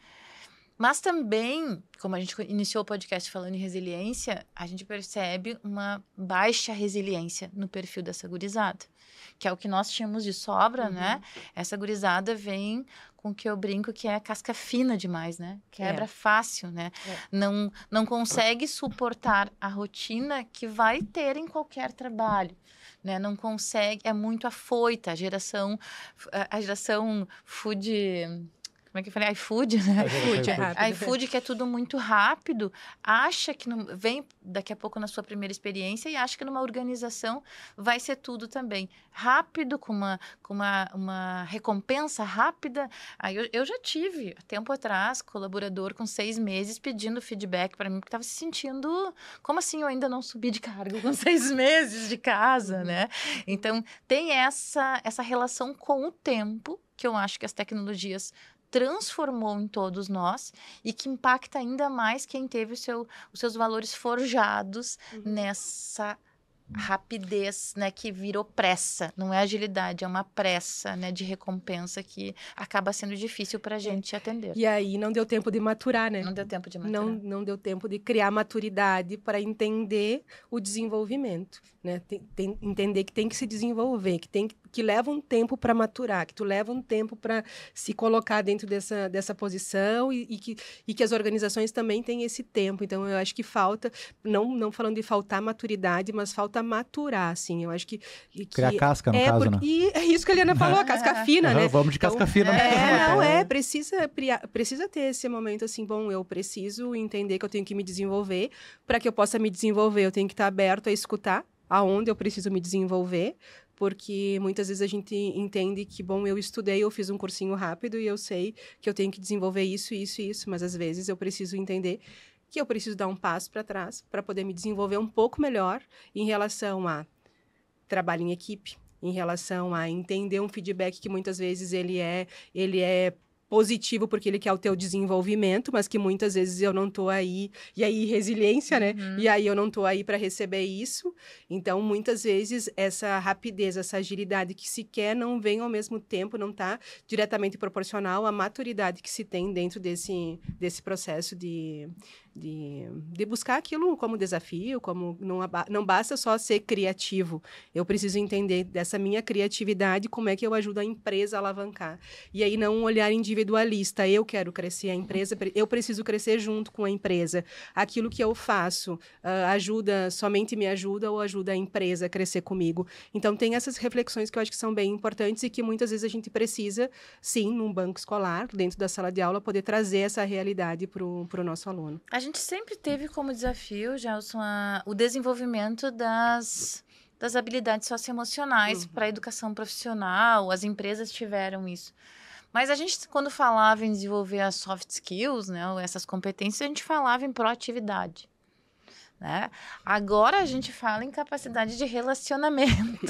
Mas também, como a gente iniciou o podcast falando em resiliência, a gente percebe uma baixa resiliência no perfil dessa gurizada, que é o que nós tínhamos de sobra, né? Essa gurizada vem com o que eu brinco que é casca fina demais, né? Quebra fácil, né? Não consegue suportar a rotina que vai ter em qualquer trabalho. Né, não consegue, é muito afoita, a geração food, como é que eu falei? iFood, né? iFood, que é tudo muito rápido, acha que vem daqui a pouco na sua primeira experiência e acha que numa organização vai ser tudo também rápido, com uma recompensa rápida. Aí eu já tive, há tempo atrás, colaborador com 6 meses pedindo feedback para mim, porque estava se sentindo, como assim eu ainda não subi de cargo com 6 meses de casa, né? Então, tem essa relação com o tempo, que eu acho que as tecnologias transformou em todos nós e que impacta ainda mais quem teve os seus valores forjados nessa rapidez, né, que virou pressa. Não é agilidade, é uma pressa, né, de recompensa que acaba sendo difícil para a gente atender. E aí não deu tempo de maturar, né? Não deu tempo de maturar. Não deu tempo de criar maturidade para entender o desenvolvimento, né? Entender que tem que se desenvolver, que leva um tempo para maturar, que tu leva um tempo para se colocar dentro dessa posição e que as organizações também têm esse tempo. Então, eu acho que falta, não falando de faltar maturidade, mas falta maturar, assim. Eu acho que criar casca, no caso, né? E é isso que a Eliana falou, a casca fina, né? Vamos de casca fina. Precisa ter esse momento, assim, bom, eu preciso entender que eu tenho que me desenvolver. Para que eu possa me desenvolver, eu tenho que estar aberto a escutar aonde eu preciso me desenvolver, porque muitas vezes a gente entende que, bom, eu estudei, eu fiz um cursinho rápido e eu sei que eu tenho que desenvolver isso, mas às vezes eu preciso entender que eu preciso dar um passo para trás para poder me desenvolver um pouco melhor em relação a trabalho em equipe, em relação a entender um feedback que muitas vezes ele é positivo porque ele quer o teu desenvolvimento, mas que muitas vezes eu não tô aí, e aí resiliência, né? E aí eu não tô aí para receber isso. Então, muitas vezes, essa rapidez, essa agilidade que se quer não vem ao mesmo tempo, não tá diretamente proporcional à maturidade que se tem dentro desse processo de de buscar aquilo como desafio, como não basta só ser criativo. Eu preciso entender dessa minha criatividade como é que eu ajudo a empresa a alavancar. E aí não um olhar individualista. Eu quero crescer, a empresa, eu preciso crescer junto com a empresa. Aquilo que eu faço somente me ajuda ou ajuda a empresa a crescer comigo. Então tem essas reflexões que eu acho que são bem importantes e que muitas vezes a gente precisa, sim, num banco escolar, dentro da sala de aula, poder trazer essa realidade para o nosso aluno. A gente sempre teve como desafio, Gelson, o desenvolvimento das habilidades socioemocionais para a educação profissional. As empresas tiveram isso. Mas a gente, quando falava em desenvolver as soft skills, né, essas competências, a gente falava em proatividade. Né? Agora a gente fala em capacidade de relacionamento,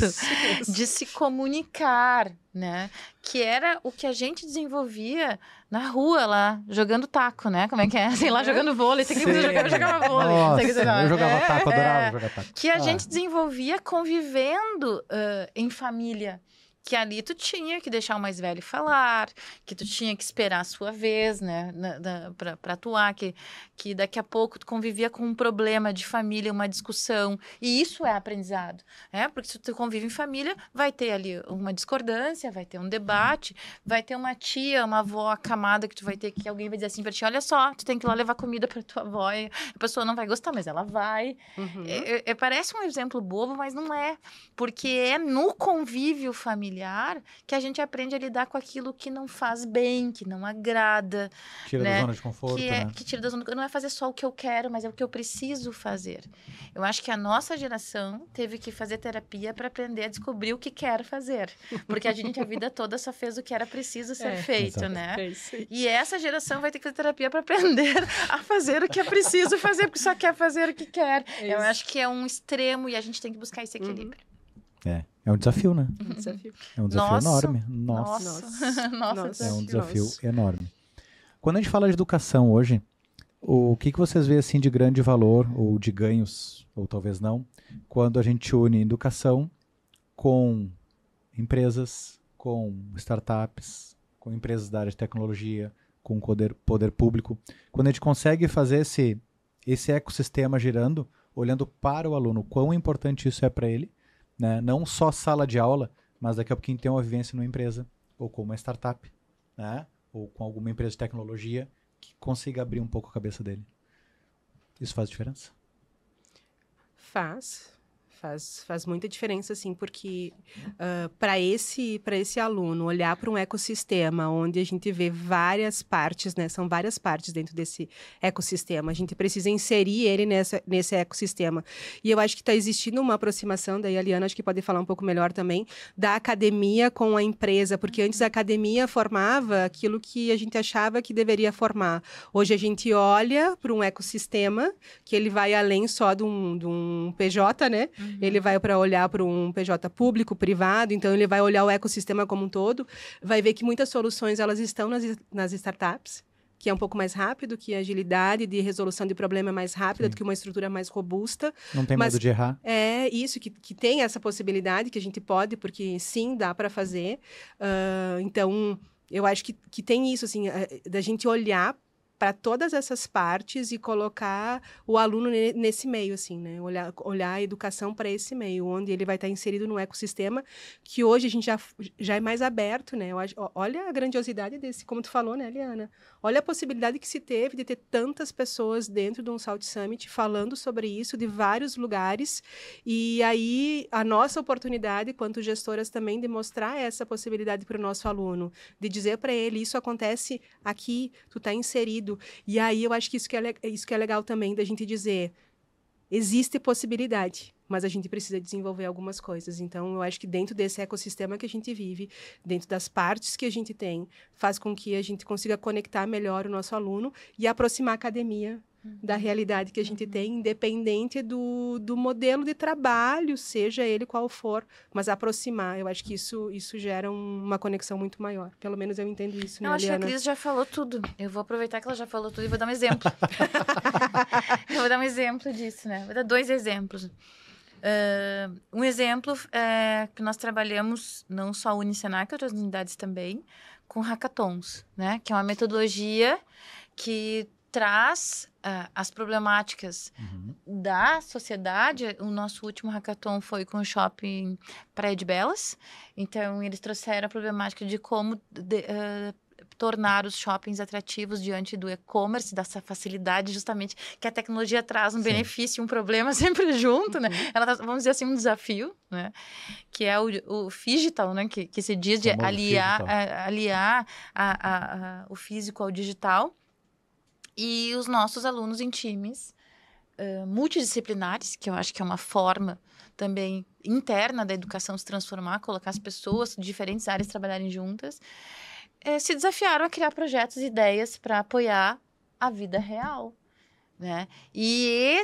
de se comunicar, né? Que era o que a gente desenvolvia na rua lá, jogando taco, né? Como é que é? Sei lá, jogando vôlei. Eu jogava vôlei. Nossa, eu jogava taco, adorava jogar taco. Que a gente desenvolvia convivendo em família. Que ali tu tinha que deixar o mais velho falar, que tu tinha que esperar a sua vez, né, para atuar, que daqui a pouco tu convivia com um problema de família, uma discussão, e isso é aprendizado, né, porque se tu convive em família, vai ter ali uma discordância, vai ter um debate, vai ter uma tia, uma avó acamada que tu vai ter que alguém vai dizer assim pra ti, olha só, tu tem que ir lá levar comida pra tua avó, e a pessoa não vai gostar, mas ela vai. Parece um exemplo bobo, mas não é, porque é no convívio familiar que a gente aprende a lidar com aquilo que não faz bem, que não agrada. Tira né? da zona de conforto, né? Que tira da zona... Não é fazer só o que eu quero, mas é o que eu preciso fazer. Eu acho que a nossa geração teve que fazer terapia para aprender a descobrir o que quer fazer. Porque a gente a vida toda só fez o que era preciso ser feito, exato. né? E essa geração vai ter que fazer terapia para aprender a fazer o que é preciso fazer, porque só quer fazer o que quer. Eu acho que é um extremo e a gente tem que buscar esse equilíbrio. É um desafio, né? É um desafio enorme. Nossa. É um desafio enorme. Quando a gente fala de educação hoje, o que vocês veem assim de grande valor ou de ganhos, ou talvez não, quando a gente une educação com empresas, com startups, com empresas da área de tecnologia, com poder público, quando a gente consegue fazer esse ecossistema girando, olhando para o aluno, quão importante isso é para ele, né? Não só sala de aula, mas daqui a pouquinho tem uma vivência numa empresa, ou com uma startup, né? Ou com alguma empresa de tecnologia que consiga abrir um pouco a cabeça dele. Isso faz diferença? Faz muita diferença, sim, porque para esse aluno olhar para um ecossistema onde a gente vê várias partes, né? São várias partes dentro desse ecossistema. A gente precisa inserir ele nesse ecossistema. E eu acho que está existindo uma aproximação, daí a Liana acho que pode falar um pouco melhor também, da academia com a empresa, porque antes a academia formava aquilo que a gente achava que deveria formar. Hoje a gente olha para um ecossistema que ele vai além só de um PJ, né? Ele vai para olhar para um PJ público, privado, então ele vai olhar o ecossistema como um todo, vai ver que muitas soluções elas estão nas startups, que é um pouco mais rápido, que a agilidade de resolução de problema é mais rápida do que uma estrutura mais robusta. Não tem medo de errar. É isso, que tem essa possibilidade, que a gente pode, porque sim, dá para fazer. Então, eu acho que tem isso, assim, da gente olhar para todas essas partes e colocar o aluno nesse meio, assim, né? Olhar a educação para esse meio, onde ele vai estar inserido num ecossistema que hoje a gente já é mais aberto, né? Olha a grandiosidade desse, como tu falou, né, Liana? Olha a possibilidade que se teve de ter tantas pessoas dentro de um Salt Summit falando sobre isso, de vários lugares, e aí a nossa oportunidade, quanto gestoras também, de mostrar essa possibilidade para o nosso aluno, de dizer para ele, isso acontece aqui, tu está inserido. E aí eu acho que isso que é legal também da gente dizer, existe possibilidade, mas a gente precisa desenvolver algumas coisas. Então, eu acho que dentro desse ecossistema que a gente vive, dentro das partes que a gente tem, faz com que a gente consiga conectar melhor o nosso aluno e aproximar a academia da realidade que a gente tem, independente do modelo de trabalho, seja ele qual for, mas aproximar. Eu acho que isso gera uma conexão muito maior. Pelo menos eu entendo isso, né, Eu acho que a Liana? Cris já falou tudo. Eu vou aproveitar que ela já falou tudo e vou dar um exemplo. Eu vou dar um exemplo disso, né? Vou dar 2 exemplos. Um exemplo é que nós trabalhamos, não só a Unisenac, outras unidades também, com hackathons, né? Que é uma metodologia que traz as problemáticas da sociedade. O nosso último hackathon foi com o shopping Praia de Belas. Então, eles trouxeram a problemática de como tornar os shoppings atrativos diante do e-commerce, dessa facilidade, justamente, que a tecnologia traz um benefício e um problema sempre junto, né? Ela traz, vamos dizer assim, um desafio, né? Que é o digital, né? Que se diz de aliar o físico ao digital. E os nossos alunos em times multidisciplinares, que eu acho que é uma forma também interna da educação se transformar, colocar as pessoas de diferentes áreas trabalharem juntas, se desafiaram a criar projetos e ideias para apoiar a vida real, né? E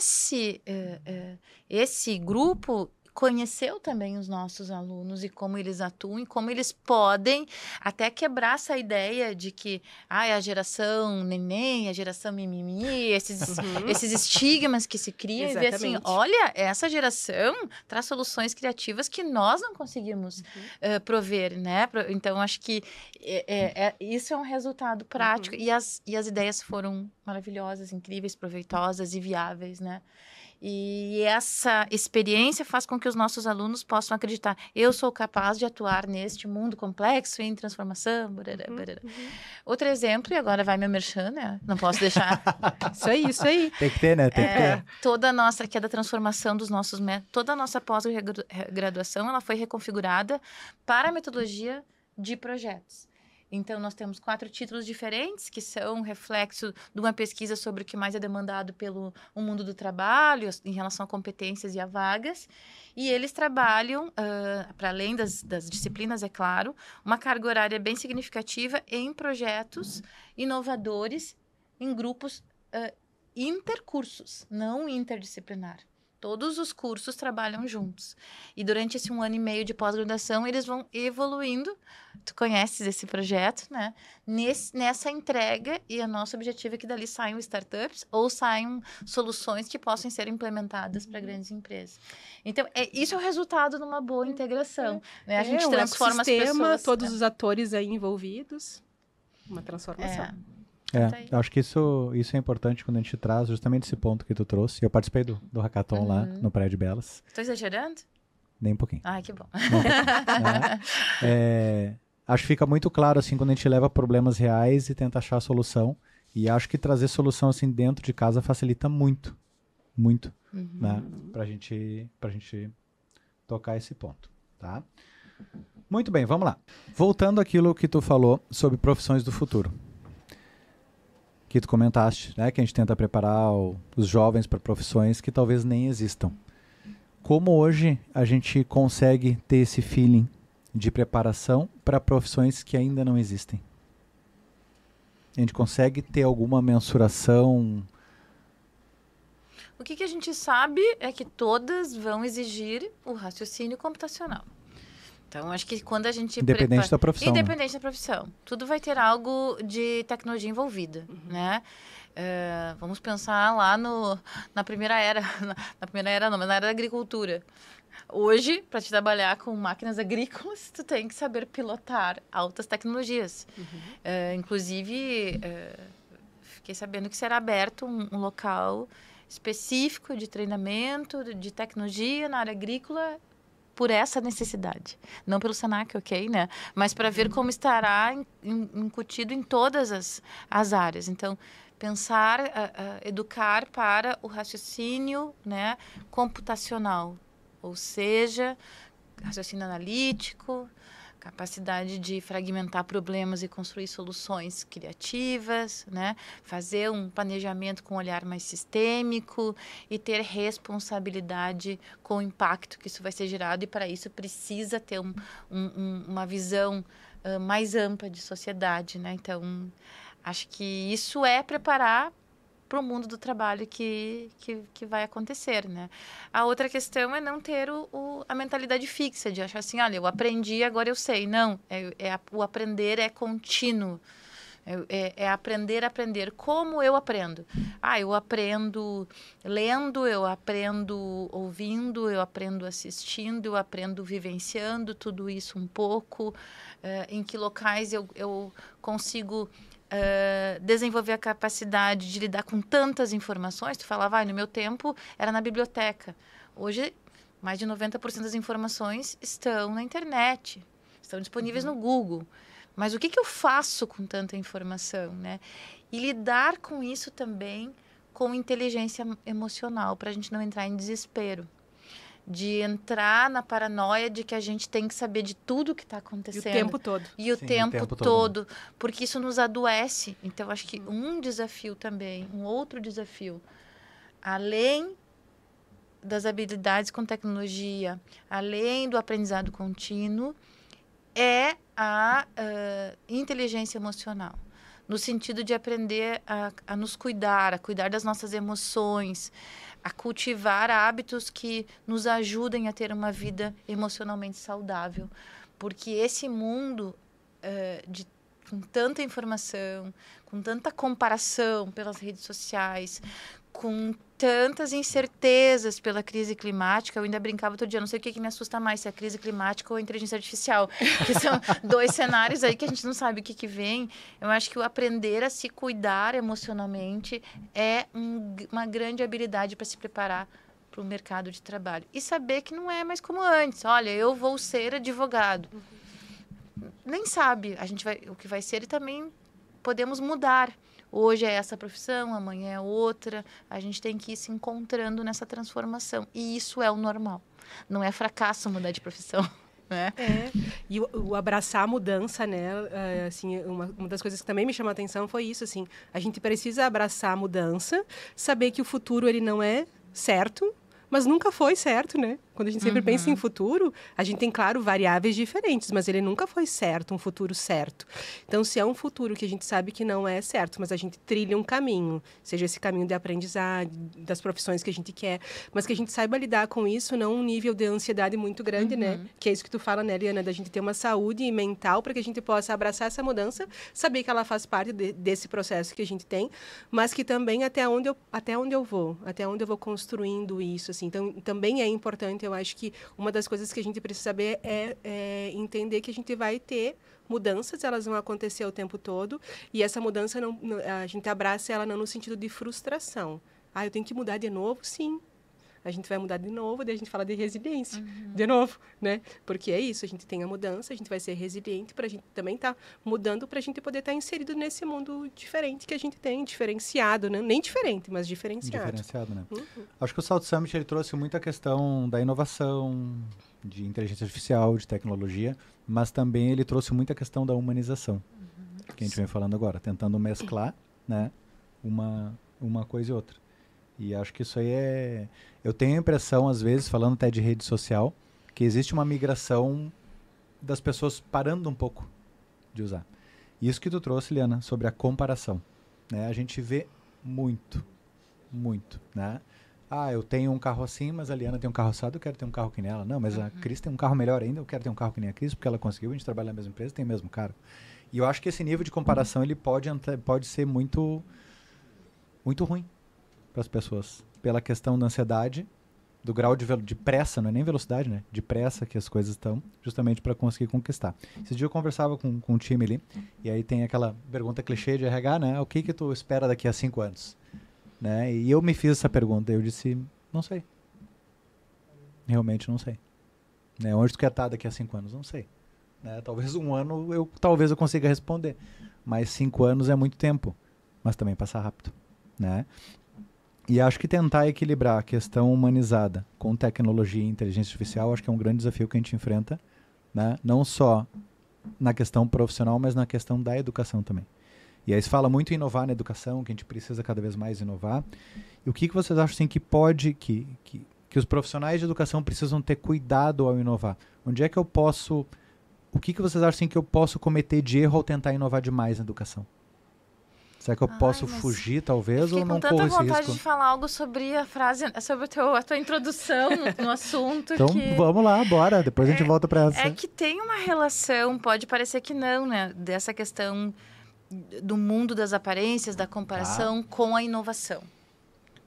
esse grupo conheceu também os nossos alunos e como eles atuam e como eles podem até quebrar essa ideia de que a geração neném, a geração mimimi, esses estigmas que se criam. Exatamente. E ver assim, olha, essa geração traz soluções criativas que nós não conseguimos prover, né? Então, acho que isso é um resultado prático e as ideias foram maravilhosas, incríveis, proveitosas e viáveis, né? E essa experiência faz com que os nossos alunos possam acreditar. Eu sou capaz de atuar neste mundo complexo em transformação. Outro exemplo, e agora vai meu merchan, né? Não posso deixar. Isso aí. Tem que ter, né? Tem que ter. Toda a nossa, que é da transformação dos nossos métodos, toda a nossa pós-graduação, ela foi reconfigurada para a metodologia de projetos. Então, nós temos 4 títulos diferentes, que são reflexo de uma pesquisa sobre o que mais é demandado pelo mundo do trabalho, em relação a competências e a vagas. E eles trabalham, para além das disciplinas, é claro, uma carga horária bem significativa em projetos inovadores, em grupos intercursos, não interdisciplinar. Todos os cursos trabalham juntos. E durante esse 1 ano e meio de pós-graduação, eles vão evoluindo. Tu conheces esse projeto, né? Nessa entrega, e o nosso objetivo é que dali saiam startups ou saiam soluções que possam ser implementadas para grandes empresas. Então, isso é o resultado de uma boa integração. Né? A gente transforma as pessoas. Todos os atores aí envolvidos. Uma transformação. Acho que isso é importante quando a gente traz justamente esse ponto que tu trouxe. Eu participei do hackathon lá no Praia de Belas. Estou exagerando? Nem um pouquinho. Ai, que bom. Acho que fica muito claro assim quando a gente leva problemas reais e tenta achar a solução. E acho que trazer solução assim dentro de casa facilita muito, né? Pra gente tocar esse ponto, tá? Muito bem, vamos lá. Voltando àquilo que tu falou sobre profissões do futuro. Que tu comentaste, né? Que a gente tenta preparar os jovens para profissões que talvez nem existam. Como hoje a gente consegue ter esse feeling de preparação para profissões que ainda não existem? A gente consegue ter alguma mensuração? O que a gente sabe é que todas vão exigir o raciocínio computacional. Então, acho que quando a gente... Independente da profissão. Independente da profissão. Tudo vai ter algo de tecnologia envolvida, né? Vamos pensar lá na primeira era. Na primeira era não, mas na era da agricultura. Hoje, para te trabalhar com máquinas agrícolas, tu tem que saber pilotar altas tecnologias. Inclusive, fiquei sabendo que será aberto um local específico de treinamento de tecnologia na área agrícola por essa necessidade. Não pelo Senac, ok, né? Mas para ver como estará incutido em todas as áreas. Então, pensar, educar para o raciocínio, né, computacional. Ou seja, raciocínio analítico, capacidade de fragmentar problemas e construir soluções criativas, né? Fazer um planejamento com um olhar mais sistêmico e ter responsabilidade com o impacto que isso vai ser gerado, e para isso precisa ter uma visão mais ampla de sociedade, né? Então, acho que isso é preparar para o mundo do trabalho que vai acontecer, né? A outra questão é não ter a mentalidade fixa, de achar assim, olha, eu aprendi, agora eu sei. Não, o aprender é contínuo. É aprender a aprender. Como eu aprendo? Eu aprendo lendo, eu aprendo ouvindo, eu aprendo assistindo, eu aprendo vivenciando tudo isso um pouco. Em que locais eu consigo desenvolver a capacidade de lidar com tantas informações. Tu falava, no meu tempo era na biblioteca. Hoje, mais de 90% das informações estão na internet, estão disponíveis no Google. Mas o que eu faço com tanta informação, né? E lidar com isso também com inteligência emocional, para a gente não entrar em desespero. De entrar na paranoia de que a gente tem que saber de tudo que está acontecendo. E o tempo todo. E o tempo todo, porque isso nos adoece. Então, acho que um desafio também, um outro desafio, além das habilidades com tecnologia, além do aprendizado contínuo, é a inteligência emocional. No sentido de aprender a nos cuidar, a cuidar das nossas emoções, a cultivar hábitos que nos ajudem a ter uma vida emocionalmente saudável. Porque esse mundo com tanta informação, com tanta comparação pelas redes sociais, com tantas incertezas pela crise climática, eu ainda brincava todo dia, não sei o que me assusta mais, se é a crise climática ou a inteligência artificial, que são dois cenários aí que a gente não sabe o que vem. Eu acho que o aprender a se cuidar emocionalmente é uma grande habilidade para se preparar para o mercado de trabalho. E saber que não é mais como antes. Olha, eu vou ser advogado. Nem sabe o que vai ser e também podemos mudar. Hoje é essa profissão, amanhã é outra. A gente tem que ir se encontrando nessa transformação. E isso é o normal. Não é fracasso mudar de profissão. Né? E o abraçar a mudança, né? Assim, uma das coisas que também me chamou a atenção foi isso. Assim, a gente precisa abraçar a mudança, saber que o futuro ele não é certo, mas nunca foi certo, né? Quando a gente sempre pensa em futuro, a gente tem, claro, variáveis diferentes, mas ele nunca foi certo, um futuro certo. Então, se é um futuro que a gente sabe que não é certo, mas a gente trilha um caminho, seja esse caminho de aprendizagem, das profissões que a gente quer, mas que a gente saiba lidar com isso, não um nível de ansiedade muito grande, né? Que é isso que tu fala, né, Liana? Da gente ter uma saúde mental para que a gente possa abraçar essa mudança, saber que ela faz parte desse processo que a gente tem, mas que também até onde eu vou construindo isso, assim. Então, também é importante. Eu acho que uma das coisas que a gente precisa saber é entender que a gente vai ter mudanças, elas vão acontecer o tempo todo, e essa mudança, a gente abraça ela não no sentido de frustração. Eu tenho que mudar de novo? Sim. A gente vai mudar de novo, daí a gente fala de resiliência, de novo, né? Porque é isso, a gente tem a mudança, a gente vai ser resiliente para a gente também estar mudando, para a gente poder estar inserido nesse mundo diferente que a gente tem, diferenciado, né? Nem diferente, mas diferenciado. Diferenciado, né? Acho que o Salto Summit ele trouxe muita questão da inovação, de inteligência artificial, de tecnologia, mas também ele trouxe muita questão da humanização, que a gente vem falando agora, tentando mesclar, né, uma coisa e outra. E acho que isso aí é... Eu tenho a impressão, às vezes, falando até de rede social, que existe uma migração das pessoas parando um pouco de usar. Isso que tu trouxe, Liana, sobre a comparação. Né? A gente vê muito, né? Eu tenho um carro assim, mas a Liana tem um carro assado, eu quero ter um carro que nem ela. Não, mas a Cris tem um carro melhor ainda, eu quero ter um carro que nem a Cris, porque ela conseguiu, a gente trabalha na mesma empresa, tem o mesmo carro. E eu acho que esse nível de comparação ele pode ser muito ruim para as pessoas, pela questão da ansiedade, do grau de pressa, não é nem velocidade, né? De pressa que as coisas estão, justamente para conseguir conquistar. Esse dia eu conversava com um time ali, e aí tem aquela pergunta clichê de RH, né? O que tu espera daqui a 5 anos? Né? E eu me fiz essa pergunta, eu disse, não sei. Realmente não sei. Né? Onde tu quer estar daqui a 5 anos? Não sei. Né? Talvez um ano eu consiga responder, mas 5 anos é muito tempo, mas também passa rápido. Né? E acho que tentar equilibrar a questão humanizada com tecnologia e inteligência artificial, acho que é um grande desafio que a gente enfrenta, né? Não só na questão profissional, mas na questão da educação também. E aí se fala muito em inovar na educação, que a gente precisa cada vez mais inovar. E o que vocês acham assim, que os profissionais de educação precisam ter cuidado ao inovar? Onde é que eu posso... O que vocês acham assim, que eu posso cometer de erro ao tentar inovar demais na educação? Será que eu posso fugir, talvez, ou não corro esse risco? Eu fiquei com tanta vontade de falar algo sobre a frase, sobre a tua introdução no assunto. Então, vamos lá, bora. Depois a gente volta para essa. É que tem uma relação, pode parecer que não, né? Dessa questão do mundo das aparências, da comparação com a inovação.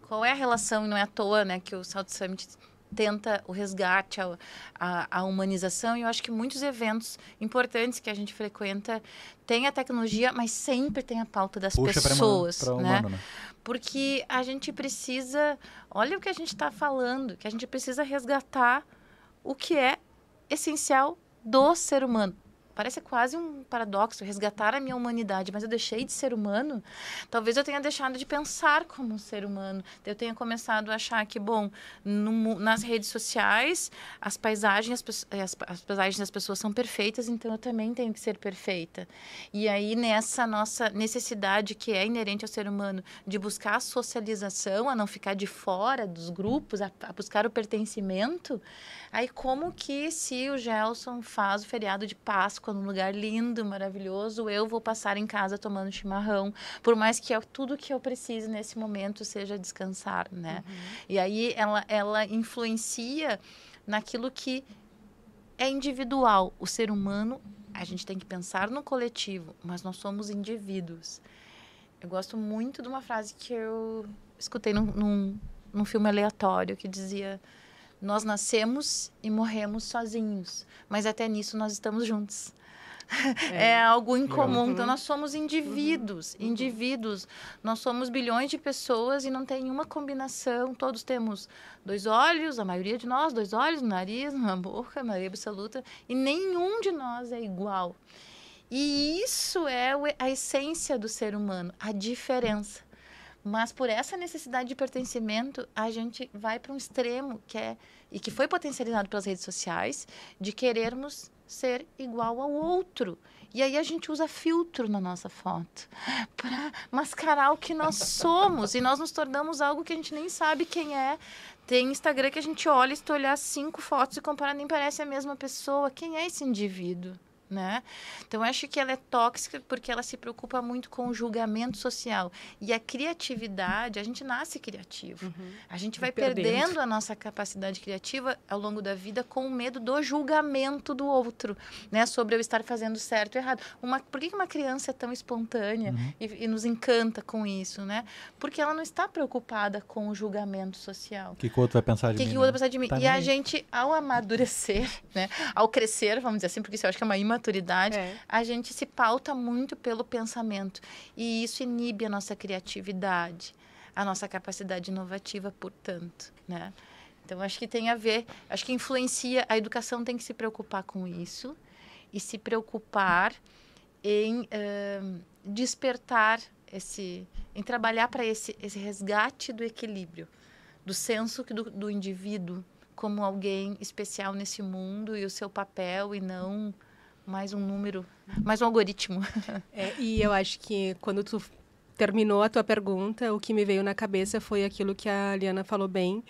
Qual é a relação, e não é à toa, né, que o Salto Summit tenta o resgate, a humanização, e eu acho que muitos eventos importantes que a gente frequenta tem a tecnologia, mas sempre tem a pauta das pessoas, pra né? humano, né? Porque a gente precisa, olha o que a gente está falando, que a gente precisa resgatar o que é essencial do ser humano. Parece quase um paradoxo, resgatar a minha humanidade, mas eu deixei de ser humano. Talvez eu tenha deixado de pensar como um ser humano. Eu tenha começado a achar que, bom, nas redes sociais, as paisagens das pessoas são perfeitas, então eu também tenho que ser perfeita. E aí, nessa nossa necessidade que é inerente ao ser humano de buscar a socialização, a não ficar de fora dos grupos, a buscar o pertencimento, aí como que se o Gelson faz o feriado de Páscoa num lugar lindo, maravilhoso, eu vou passar em casa tomando chimarrão, por mais que tudo que eu precise nesse momento seja descansar, né? E aí ela influencia naquilo que é individual. O ser humano, a gente tem que pensar no coletivo, mas nós somos indivíduos. Eu gosto muito de uma frase que eu escutei num filme aleatório, que dizia: nós nascemos e morremos sozinhos, mas até nisso nós estamos juntos. É algo incomum. Então, nós somos indivíduos. Nós somos bilhões de pessoas e não tem uma combinação. Todos temos 2 olhos, a maioria de nós, 2 olhos, um nariz, uma boca, a maioria absoluta. E nenhum de nós é igual. E isso é a essência do ser humano, a diferença. Mas por essa necessidade de pertencimento, a gente vai para um extremo e que foi potencializado pelas redes sociais, de querermos ser igual ao outro. E aí a gente usa filtro na nossa foto para mascarar o que nós somos. E nós nos tornamos algo que a gente nem sabe quem é. Tem Instagram que a gente olha, se tu olhar 5 fotos e comparar, nem parece a mesma pessoa. Quem é esse indivíduo? Né? Então, eu acho que ela é tóxica porque ela se preocupa muito com o julgamento social. E a criatividade, a gente nasce criativo. A gente vai perdendo a nossa capacidade criativa ao longo da vida com o medo do julgamento do outro, né? Sobre eu estar fazendo certo ou errado. Por que uma criança é tão espontânea e nos encanta com isso, né? Porque ela não está preocupada com o julgamento social. O que o outro vai pensar de mim? O que o outro vai pensar de mim? Tá E a gente, ao amadurecer, né? Ao crescer, vamos dizer assim, porque isso eu acho que é uma imaturidade, a gente se pauta muito pelo pensamento. E isso inibe a nossa criatividade, a nossa capacidade inovativa, portanto, né? Então, acho que tem a ver, acho que influencia, a educação tem que se preocupar com isso e se preocupar em despertar em trabalhar para esse resgate do equilíbrio, do senso do indivíduo como alguém especial nesse mundo e o seu papel e não mais um número, mais um algoritmo. E eu acho que quando tu terminou a tua pergunta, o que me veio na cabeça foi aquilo que a Liana falou bem,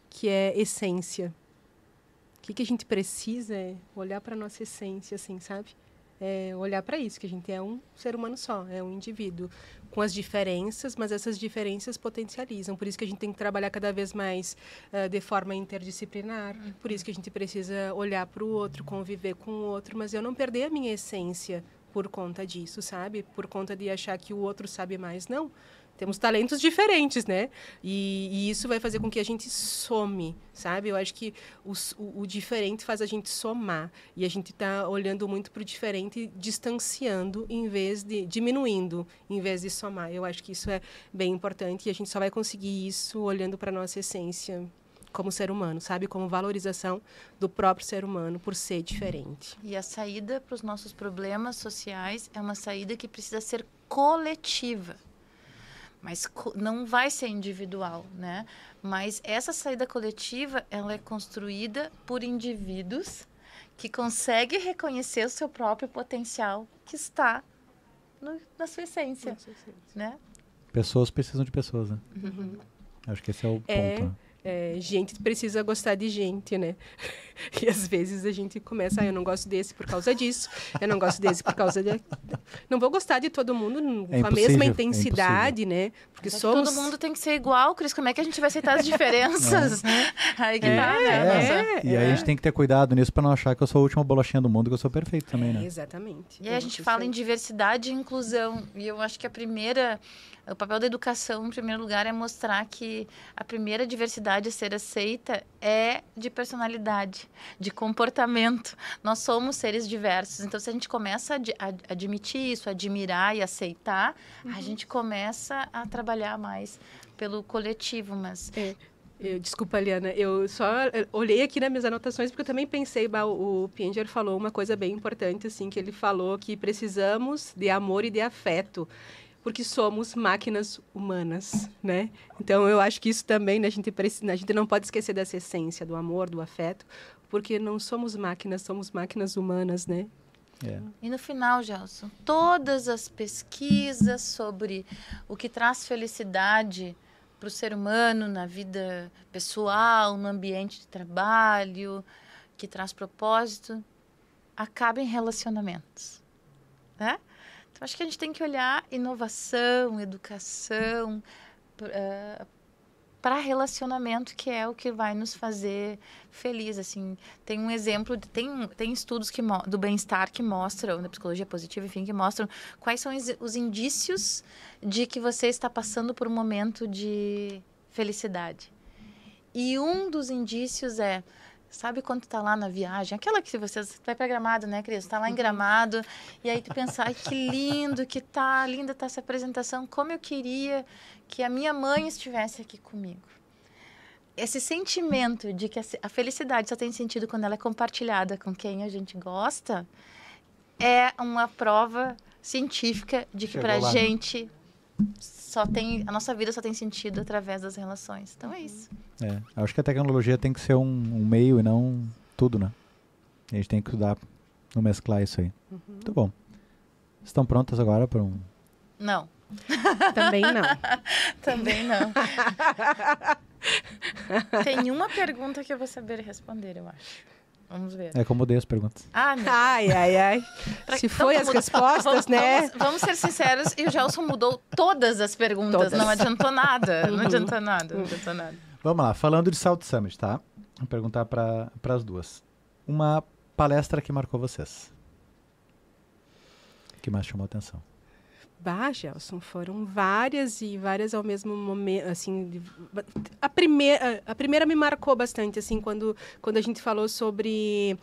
que é essência. O que a gente precisa é olhar para a nossa essência, assim, sabe? É olhar para isso, que a gente é um ser humano só, é um indivíduo, com as diferenças, mas essas diferenças potencializam. Por isso que a gente tem que trabalhar cada vez mais de forma interdisciplinar, por isso que a gente precisa olhar para o outro, conviver com o outro, mas eu não perder a minha essência por conta disso, sabe? Por conta de achar que o outro sabe mais. Não. Temos talentos diferentes, né? E isso vai fazer com que a gente some, sabe? Eu acho que o diferente faz a gente somar. E a gente está olhando muito para o diferente, distanciando, em vez de diminuindo, em vez de somar. Eu acho que isso é bem importante e a gente só vai conseguir isso olhando para a nossa essência como ser humano, sabe? Como valorização do próprio ser humano por ser diferente. E a saída para os nossos problemas sociais é uma saída que precisa ser coletiva. Mas não vai ser individual, né? Mas essa saída coletiva, ela é construída por indivíduos que conseguem reconhecer o seu próprio potencial que está na sua essência, né? Pessoas precisam de pessoas, né? Acho que esse é o ponto. Né? Gente precisa gostar de gente, né? E às vezes a gente começa, eu não gosto desse por causa disso, eu não gosto desse por causa de... Não vou gostar de todo mundo com a mesma intensidade, né? Porque todo mundo tem que ser igual, Cris, como é que a gente vai aceitar as diferenças? Aí que tá, né? E aí a gente tem que ter cuidado nisso para não achar que eu sou a última bolachinha do mundo, que eu sou perfeito também, né? Exatamente. E aí a gente fala em diversidade e inclusão, e eu acho que o papel da educação, em primeiro lugar, é mostrar que a primeira diversidade a ser aceita é de personalidade, de comportamento. Nós somos seres diversos. Então, se a gente começa a admitir isso, admirar e aceitar, a gente começa a trabalhar mais pelo coletivo, mas... Desculpa, Liana, eu só olhei aqui nas minhas anotações porque eu também pensei, o Pinger falou uma coisa bem importante, assim, que ele falou que precisamos de amor e de afeto, porque somos máquinas humanas, né? Então, eu acho que isso também, né, a gente não pode esquecer dessa essência do amor, do afeto, porque não somos máquinas humanas, né? E no final, Gelson, todas as pesquisas sobre o que traz felicidade para o ser humano na vida pessoal, no ambiente de trabalho, que traz propósito, acaba em relacionamentos, né? Então, acho que a gente tem que olhar inovação, educação para relacionamento, que é o que vai nos fazer feliz. Assim, tem um exemplo, tem estudos do bem-estar que mostram, da psicologia positiva, enfim, que mostram quais são os indícios de que você está passando por um momento de felicidade. E um dos indícios sabe quando tu tá lá na viagem? Aquela que você vai pra Gramado, né, Cris? Tá lá em Gramado, e aí tu pensa, ai, que lindo que tá, linda tá essa apresentação, como eu queria que a minha mãe estivesse aqui comigo. Esse sentimento de que a felicidade só tem sentido quando ela é compartilhada com quem a gente gosta, é uma prova científica de que pra gente a nossa vida só tem sentido através das relações. Então é isso. Acho que a tecnologia tem que ser um meio e não tudo, né? A gente tem que estudar no mesclar isso aí. Muito bom. Estão prontas agora para um... Não. Também não. Também não. Tem uma pergunta que eu vou saber responder, eu acho. Vamos ver. É como mudei as perguntas. Ai. Se foi as respostas, né? Vamos ser sinceros, e o Gelson mudou todas as perguntas. Todas. Não adiantou nada. Não adiantou nada. Vamos lá, falando de Salt Summit, tá? Vou perguntar para as duas. Uma palestra que marcou vocês. Que mais chamou a atenção? Gelson, foram várias ao mesmo momento, assim, a primeira me marcou bastante, assim, quando a gente falou sobre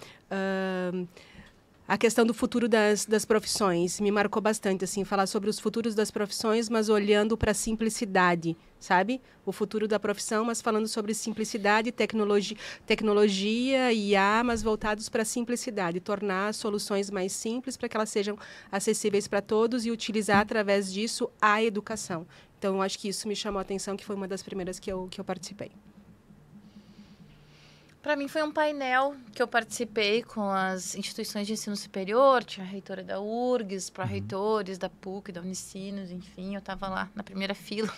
a questão do futuro das profissões, me marcou bastante, assim, falar sobre os futuros das profissões, mas olhando para a simplicidade, sabe? O futuro da profissão, mas falando sobre simplicidade, tecnologia e IA, mas voltados para a simplicidade, tornar soluções mais simples para que elas sejam acessíveis para todos e utilizar através disso a educação. Então, eu acho que isso me chamou a atenção, que foi uma das primeiras que eu participei. Para mim foi um painel que eu participei com as instituições de ensino superior, tinha a reitora da URGS, pró-reitores da PUC, da Unicinos, enfim, eu estava lá na primeira fila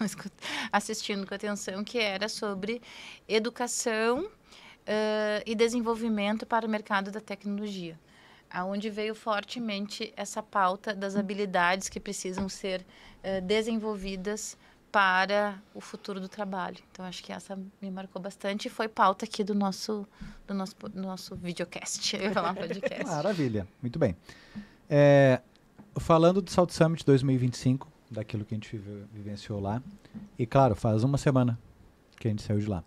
assistindo com atenção, que era sobre educação e desenvolvimento para o mercado da tecnologia, aonde veio fortemente essa pauta das habilidades que precisam ser desenvolvidas para o futuro do trabalho. Então, acho que essa me marcou bastante e foi pauta aqui do nosso videocast. Eu ia falar podcast. Maravilha, muito bem. Falando do Salt Summit 2025, daquilo que a gente vivenciou lá, e claro, faz uma semana que a gente saiu de lá.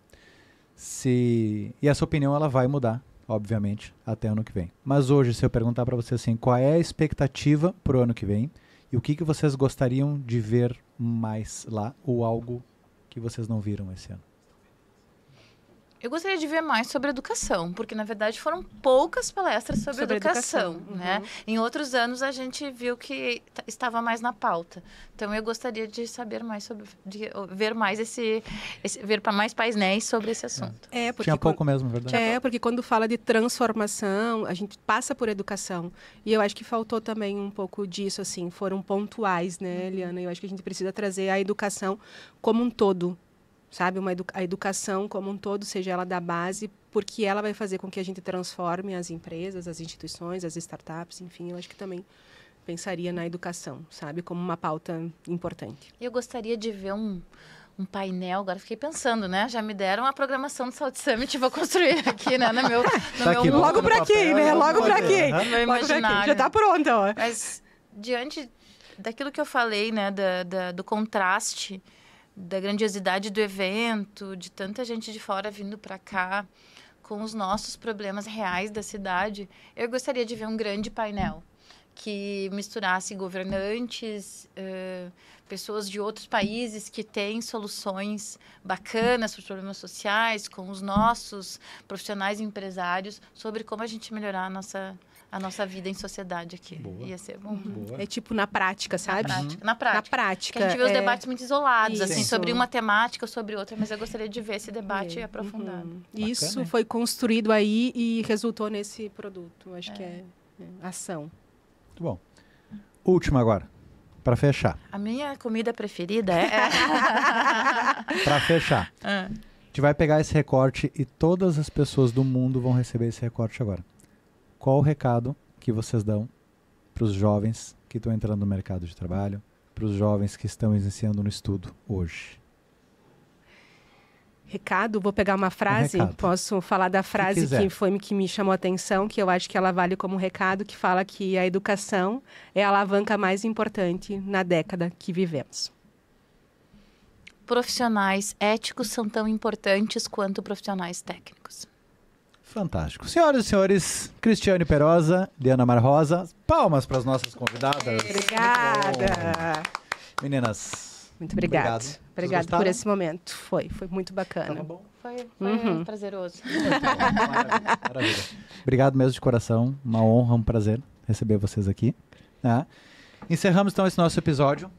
E essa opinião ela vai mudar, obviamente, até ano que vem. Mas hoje, se eu perguntar para você assim, qual é a expectativa para o ano que vem, e o que vocês gostariam de ver mais lá, ou algo que vocês não viram esse ano? Eu gostaria de ver mais sobre educação, porque, na verdade, foram poucas palestras sobre educação, né? Em outros anos, a gente viu que estava mais na pauta. Então, eu gostaria de saber mais ver mais painéis sobre esse assunto. Tinha pouco mesmo, verdade? Porque quando fala de transformação, a gente passa por educação. E eu acho que faltou também um pouco disso, assim. Foram pontuais, né, Eliana? Eu acho que a gente precisa trazer a educação como um todo, sabe? A educação como um todo, seja ela da base, porque ela vai fazer com que a gente transforme as empresas, as instituições, as startups, enfim, eu acho que também pensaria na educação, sabe? Como uma pauta importante. Eu gostaria de ver um painel, agora fiquei pensando, né? Já me deram a programação do Salt Summit, vou construir aqui, né? No meu logo para quem, né? Logo para quem? No meu imaginário. Já está pronta, ó. Mas, diante daquilo que eu falei, né? Do contraste da grandiosidade do evento, de tanta gente de fora vindo para cá, com os nossos problemas reais da cidade, eu gostaria de ver um grande painel que misturasse governantes, pessoas de outros países que têm soluções bacanas para os problemas sociais, com os nossos profissionais e empresários, sobre como a gente melhorar a nossa vida em sociedade aqui. Boa. Ia ser bom. Boa. É tipo na prática, sabe? Na prática. Na prática. Porque a gente vê os debates muito isolados, assim, Isso. sobre uma temática ou sobre outra, mas eu gostaria de ver esse debate aprofundado. Isso Bacana, foi construído aí e resultou nesse produto. Acho que é ação. Muito bom. Última agora, para fechar. A minha comida preferida é... Para fechar. A gente vai pegar esse recorte e todas as pessoas do mundo vão receber esse recorte agora. Qual o recado que vocês dão para os jovens que estão entrando no mercado de trabalho, para os jovens que estão iniciando no estudo hoje? Recado, vou pegar uma frase, recado. posso falar da frase quiser. que me chamou a atenção, que eu acho que ela vale como recado, que fala que a educação é a alavanca mais importante na década que vivemos. Profissionais éticos são tão importantes quanto profissionais técnicos. Fantástico. Senhoras e senhores, Cristiane Perosa, Liana Marrosa, palmas para as nossas convidadas. Obrigada. Meninas, Muito obrigada. Obrigado. Vocês Obrigada gostaram? por esse momento. Foi muito bacana. Tava bom? Foi prazeroso. Maravilha, maravilha. Obrigado mesmo de coração. Uma honra, um prazer receber vocês aqui. Tá? Encerramos então esse nosso episódio,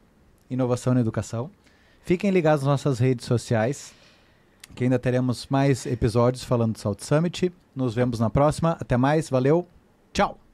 Inovação na Educação. Fiquem ligados nas nossas redes sociais, que ainda teremos mais episódios falando do Salt Summit. Nos vemos na próxima. Até mais. Valeu. Tchau.